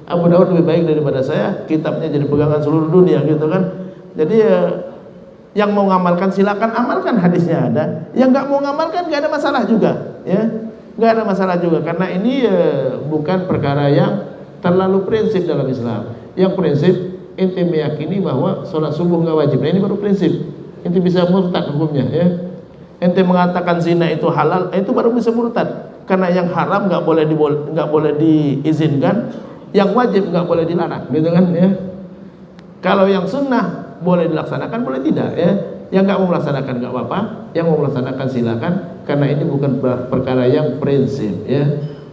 Abu Daud lebih baik daripada saya, kitabnya jadi pegangan seluruh dunia, gitu kan. Jadi yang mau ngamalkan silakan amalkan, hadisnya ada. Yang nggak mau ngamalkan nggak ada masalah juga, ya. Nggak ada masalah juga, karena ini bukan perkara yang terlalu prinsip dalam Islam. Yang prinsip ente meyakini bahwa sholat subuh nggak wajib. Nah, ini baru prinsip. Ente bisa murtad hukumnya, ya. Ente mengatakan zina itu halal, itu baru bisa murtad. Karena yang haram nggak boleh diizinkan, yang wajib nggak boleh dilarang, gitu kan, ya. Kalau yang sunnah boleh dilaksanakan, boleh tidak, ya. Yang nggak mau melaksanakan nggak apa-apa, yang mau melaksanakan silakan. Karena ini bukan perkara yang prinsip, ya,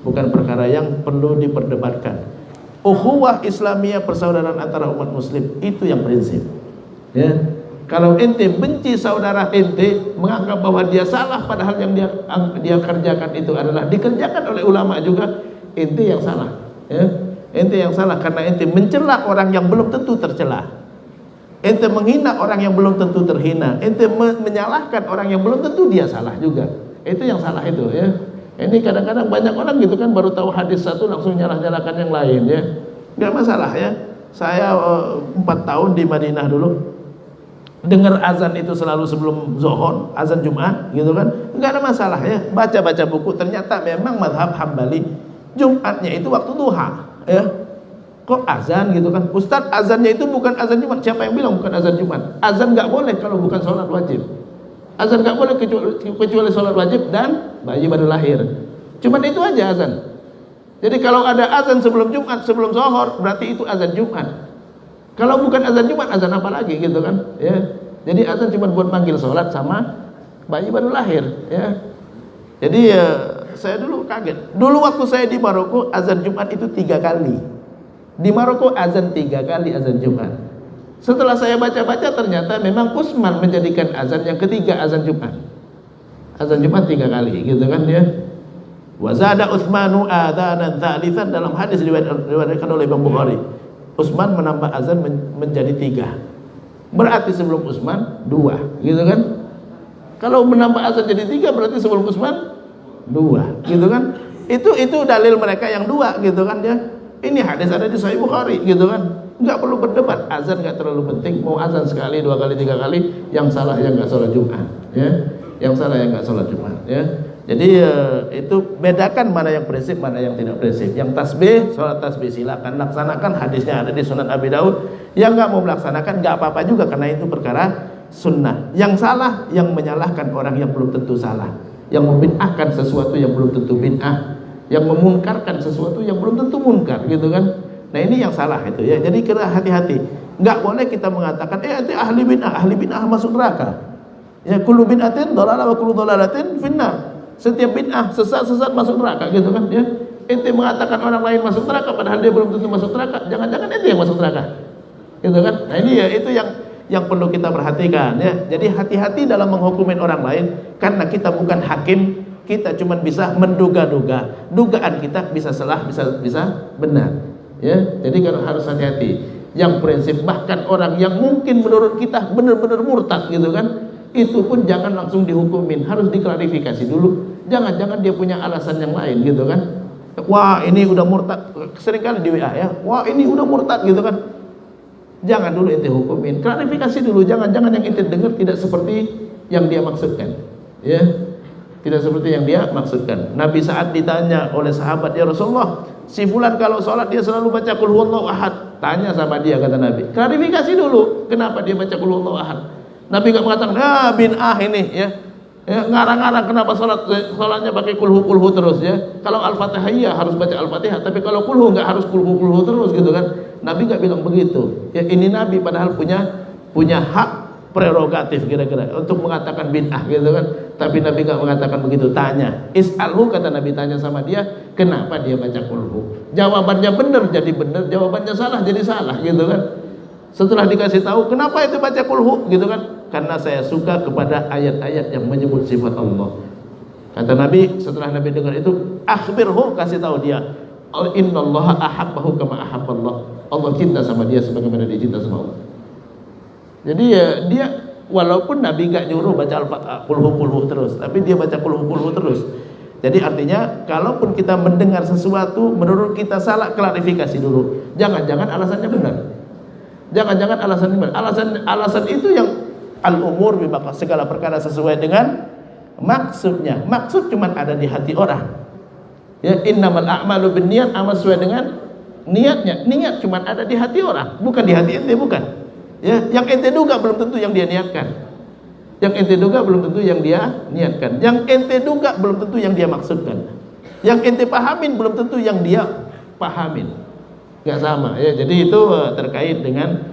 bukan perkara yang perlu diperdebatkan. Ukhuwah Islamiyah, persaudaraan antara umat Muslim, itu yang prinsip, ya. Kalau ente benci saudara ente, menganggap bahwa dia salah, padahal yang dia kerjakan itu adalah dikerjakan oleh ulama juga, ente yang salah, ya. Ente yang salah karena ente mencela orang yang belum tentu tercela. Ente menghina orang yang belum tentu terhina. Ente menyalahkan orang yang belum tentu dia salah juga. Itu yang salah itu, ya. Ini kadang-kadang banyak orang gitu kan, baru tahu hadis satu langsung nyalah-nyalahkan yang lain, ya. Nggak masalah, ya. Saya 4 tahun di Madinah dulu, dengar azan itu selalu sebelum zuhur, azan Jumat, gitu kan. Nggak ada masalah, ya. Baca-baca buku, ternyata memang mazhab Hambali Jumatnya itu waktu duha, ya. Kok azan gitu kan? Ustaz, azannya itu bukan azan Jumat. Siapa yang bilang bukan azan Jumat? Azan nggak boleh kalau bukan sholat wajib. Azan nggak boleh kecuali sholat wajib dan bayi baru lahir. Cuman itu aja azan. Jadi kalau ada azan sebelum Jumat, sebelum zuhur, berarti itu azan Jumat. Kalau bukan azan Jumat, azan apa lagi, gitu kan, ya. Jadi azan cuma buat manggil sholat sama bayi baru lahir, ya. Jadi saya dulu kaget. Dulu waktu saya di Maroko, azan Jumat itu 3 kali. Di Maroko azan 3 kali azan Jumat. Setelah saya baca-baca, ternyata memang Utsman menjadikan azan yang ketiga azan Jumat. Azan Jumat 3 kali, gitu kan, ya. Wa zada Utsmanu adzanan tsalitsan, dalam hadis diriwayatkan oleh Imam Bukhari. Utsman menambah azan menjadi 3. Berarti sebelum Utsman 2, gitu kan? Kalau menambah azan jadi 3 berarti sebelum Utsman 2, gitu kan? Itu dalil mereka yang 2, gitu kan, ya. Ini hadis ada di Sahih Bukhari, gitu kan? Nggak perlu berdebat. Azan nggak terlalu penting. Mau azan sekali, 2 kali, 3 kali, yang salah yang nggak sholat Jumat, ya. Yang salah yang nggak sholat Jumat, ya. Jadi itu bedakan mana yang prinsip, mana yang tidak prinsip. Yang tasbih, sholat tasbih silakan laksanakan, hadisnya ada di Sunan Abi Daud. Yang nggak mau melaksanakan nggak apa-apa juga, karena itu perkara sunnah. Yang salah, yang menyalahkan orang yang belum tentu salah, yang membid'ahkan sesuatu yang belum tentu bid'ah, yang memunkarkan sesuatu yang belum tentu munkar, gitu kan. Nah, ini yang salah itu, ya. Jadi kira hati-hati. Enggak boleh kita mengatakan itu ahli bid'ah masuk neraka. Ya, kullu bid'atin dhalalah wa kullu dhalalatin finnar. Setiap bid'ah sesat masuk neraka gitu kan ya. Ente mengatakan orang lain masuk neraka padahal dia belum tentu masuk neraka. Jangan-jangan ente yang masuk neraka. Gitu kan? Nah, ini ya itu yang perlu kita perhatikan ya. Jadi hati-hati dalam menghukumin orang lain karena kita bukan hakim, kita cuma bisa menduga-duga. Dugaan kita bisa salah, bisa benar. Ya. Jadi kan harus hati-hati. Yang prinsip bahkan orang yang mungkin menurut kita benar-benar murtad gitu kan, itu pun jangan langsung dihukumin, harus diklarifikasi dulu. Jangan-jangan dia punya alasan yang lain gitu kan. Wah, ini udah murtad. Seringkali di WA ya. Wah, ini udah murtad gitu kan. Jangan dulu ente hukumin, klarifikasi dulu. Jangan-jangan yang ente dengar tidak seperti yang dia maksudkan. Ya. Tidak seperti yang dia maksudkan. Nabi saat ditanya oleh sahabat, "Ya Rasulullah, si fulan kalau sholat dia selalu baca qul huwallahu ahad." Tanya sama dia, kata Nabi. Klarifikasi dulu, kenapa dia baca qul huwallahu ahad? Nabi enggak mengatakan, bin ini ya. Ya, ngarang-ngarang kenapa sholatnya pakai kulhu terus ya. Kalau Al-Fatihah iya harus baca Al-Fatihah, tapi kalau kulhu enggak harus kulhu terus gitu kan. Nabi enggak bilang begitu. Ya, ini Nabi padahal punya hak prerogatif kira-kira untuk mengatakan bid'ah gitu kan. Tapi Nabi enggak mengatakan begitu. Tanya, is'alhu, kata Nabi, tanya sama dia, kenapa dia baca kulhu. Jawabannya benar jadi benar, jawabannya salah jadi salah gitu kan. Setelah dikasih tahu, kenapa itu baca kulhu gitu kan? Karena saya suka kepada ayat-ayat yang menyebut sifat Allah. Kata Nabi, setelah Nabi dengar itu, akhbirhu, kasih tahu dia, innallaha ahabbahu kama ahabballah. Allah cinta sama dia sebagaimana dia cinta sama Allah. Jadi ya, dia walaupun Nabi enggak nyuruh baca kulhu terus, tapi dia baca kulhu terus. Jadi artinya, kalaupun kita mendengar sesuatu menurut kita salah, klarifikasi dulu. Jangan-jangan alasannya benar. Jangan-jangan alasan benar. Alasan itu yang al-umur bimaqas, segala perkara sesuai dengan maksudnya. Maksud cuma ada di hati orang. Ya, innamal a'malu binniyat, amal sesuai dengan niatnya. Niat cuma ada di hati orang, bukan di hati ente, bukan. Ya, yang ente duga belum tentu yang dia niatkan. Yang ente duga belum tentu yang dia niatkan. Yang ente duga belum tentu yang dia maksudkan. Yang ente pahamin belum tentu yang dia pahamin. Enggak sama ya. Jadi itu terkait dengan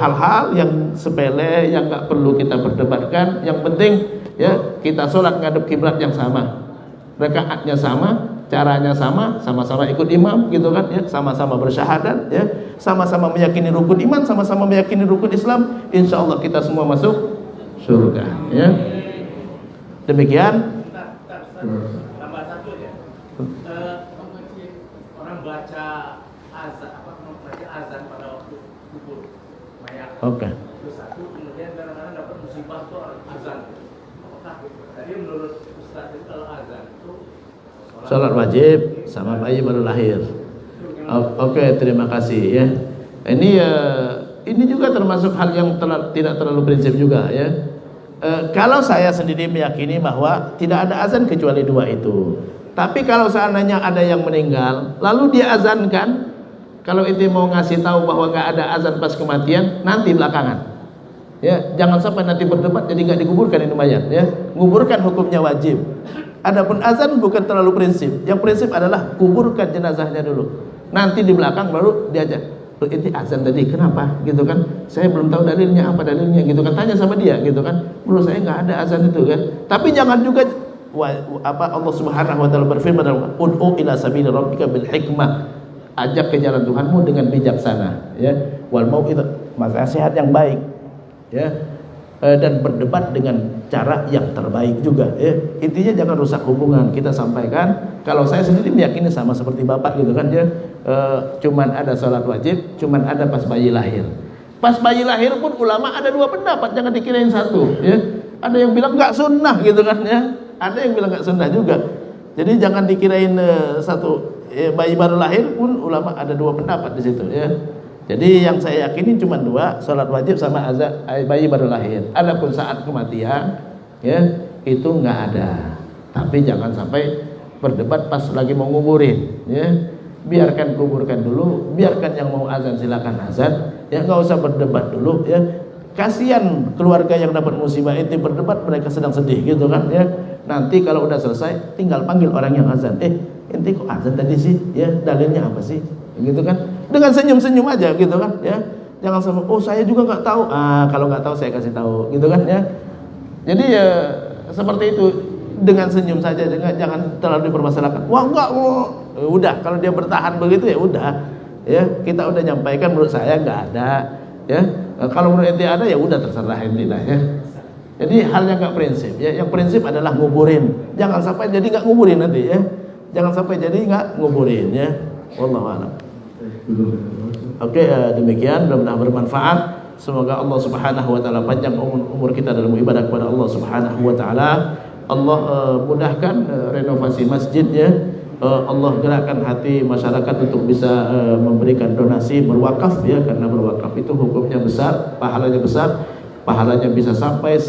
hal-hal yang sepele yang enggak perlu kita perdebatkan. Yang penting ya, kita sholat ngadep kiblat yang sama, rakaatnya sama, caranya sama, sama-sama ikut imam gitu kan ya, sama-sama bersyahadat ya, sama-sama meyakini rukun iman, sama-sama meyakini rukun Islam. Insyaallah kita semua masuk surga ya. Demikian. Tambah satu ya. Orang baca azan pada waktu kubur mayat. Oke. Terus satu, kemudian kadang-kadang dapat musibah tuh azan. Apakah tadi menurut Ustaz itu kalau azan itu Salat wajib sama bayi baru lahir. Oke, terima kasih ya. Ini juga termasuk hal yang tidak terlalu prinsip juga ya. Kalau saya sendiri meyakini bahwa tidak ada azan kecuali dua itu. Tapi kalau seandainya ada yang meninggal lalu dia azankan, kalau itu mau ngasih tahu bahwa nggak ada azan pas kematian, nanti belakangan. Ya, jangan sampai nanti berdebat jadi nggak dikuburkan ini mayat. Ya, kuburkan hukumnya wajib. Adapun azan bukan terlalu prinsip. Yang prinsip adalah kuburkan jenazahnya dulu. Nanti di belakang baru diajak. Ini azan tadi kenapa? Gitu kan? Saya belum tahu dalilnya, apa dalilnya gitu kan? Tanya sama dia gitu kan? Menurut saya nggak ada azan itu kan. Tapi jangan juga Allah Subhanahu wa taala berfirman dalam ud'u ila sabili rabbika bil hikmah. Ajak ke jalan Tuhanmu dengan bijaksana ya. Wal mau'izah, nasihat yang baik ya. Dan berdebat dengan cara yang terbaik juga ya. Intinya jangan rusak hubungan. Kita sampaikan, kalau saya sendiri meyakini sama seperti Bapak gitu kan ya. Cuman ada sholat wajib, cuman ada pas bayi lahir. Pas bayi lahir pun ulama ada dua pendapat, jangan dikirain satu ya. Ada yang bilang enggak sunnah gitu kan ya. Ada yang bilang enggak sunnah juga. Jadi jangan dikirain satu bayi baru lahir pun ulama ada dua pendapat di situ ya. Jadi yang saya yakini cuma dua, sholat wajib sama azan bayi baru lahir. Adapun saat kematian ya itu enggak ada. Tapi jangan sampai berdebat pas lagi mau nguburin ya. Biarkan kuburkan dulu, biarkan yang mau azan silakan azan ya, enggak usah berdebat dulu ya. Kasihan keluarga yang dapat musibah itu berdebat, mereka sedang sedih gitu kan ya. Nanti kalau udah selesai tinggal panggil orang yang azan. Ente kok azan tadi sih? Ya, dalilnya apa sih? Gitu kan. Dengan senyum-senyum aja gitu kan ya. Jangan sampai oh saya juga nggak tahu. Kalau nggak tahu saya kasih tahu, gitu kan ya. Jadi ya seperti itu, dengan senyum saja, jangan terlalu dipermasalahkan. Wah enggak, udah kalau dia bertahan begitu ya udah, ya kita udah nyampaikan menurut saya nggak ada, ya. Kalau menurut ente ada ya udah terserah ente lah ya. Jadi hal yang nggak prinsip, ya. Yang prinsip adalah nguburin. Jangan sampai jadi nggak nguburin nanti ya. Jangan sampai jadi nggak nguburin ya. Wallahu a'lam. Oke, demikian mudah-mudahan bermanfaat. Semoga Allah Subhanahu wa taala panjang umur kita dalam ibadah kepada Allah Subhanahu wa taala. Allah mudahkan renovasi masjidnya. Allah gerakkan hati masyarakat untuk bisa memberikan donasi berwakaf ya, karena berwakaf itu hukumnya besar, pahalanya besar. Pahalanya bisa sampai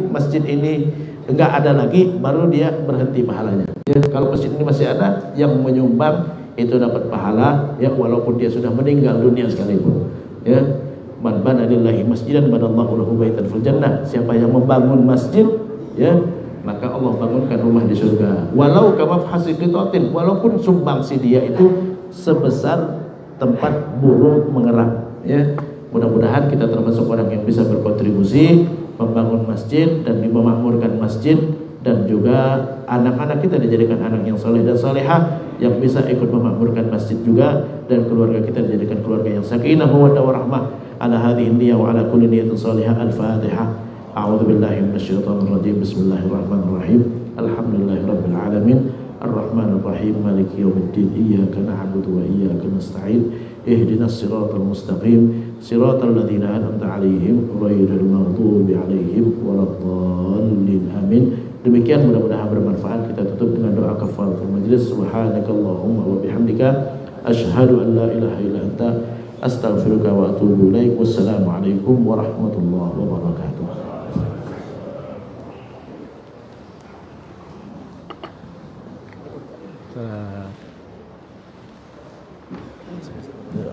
masjid ini enggak ada lagi baru dia berhenti pahalanya. Ya, kalau masjid ini masih ada, yang menyumbang itu dapat pahala ya, walaupun dia sudah meninggal dunia sekalipun. Ya, man bana lillahi masjidan banallahu lahu baitan fil jannah. Siapa yang membangun masjid ya, maka Allah bangunkan rumah di surga. Walau kama fasiqitatin, walaupun sumbangsi dia itu sebesar tempat burung mengerang ya. Mudah-mudahan kita termasuk orang yang bisa berkontribusi membangun masjid dan memakmurkan masjid, dan juga anak-anak kita dijadikan anak yang soleh dan solehah yang bisa ikut memakmurkan masjid juga, dan keluarga kita dijadikan keluarga yang sakinah mawaddah warahmah ala hadhihi niyah wa ala kulli niyatin salihah. Al-Fatihah. A'udzu billahi minasyaitonir rajim. Bismillahirrahmanirrahim. Alhamdulillahirabbil alamin. Ar-Rahmanir Rahim. Maliki yaumiddin. Iyyaka na'budu wa iyyaka nasta'in. Ihdinas siratal mustaqim. Siratal ladzina an'amta 'alaihim ghairil maghdubi 'alaihim waladdallin. Amin. Demikian, mudah-mudahan bermanfaat. Kita tutup dengan doa kafaratul majlis. Subhanakallahumma wa bihamdika asyhadu an la ilaha illa anta astaghfiruka wa atubu ilaik. Wassalamualaikum warahmatullahi wabarakatuh. Ya.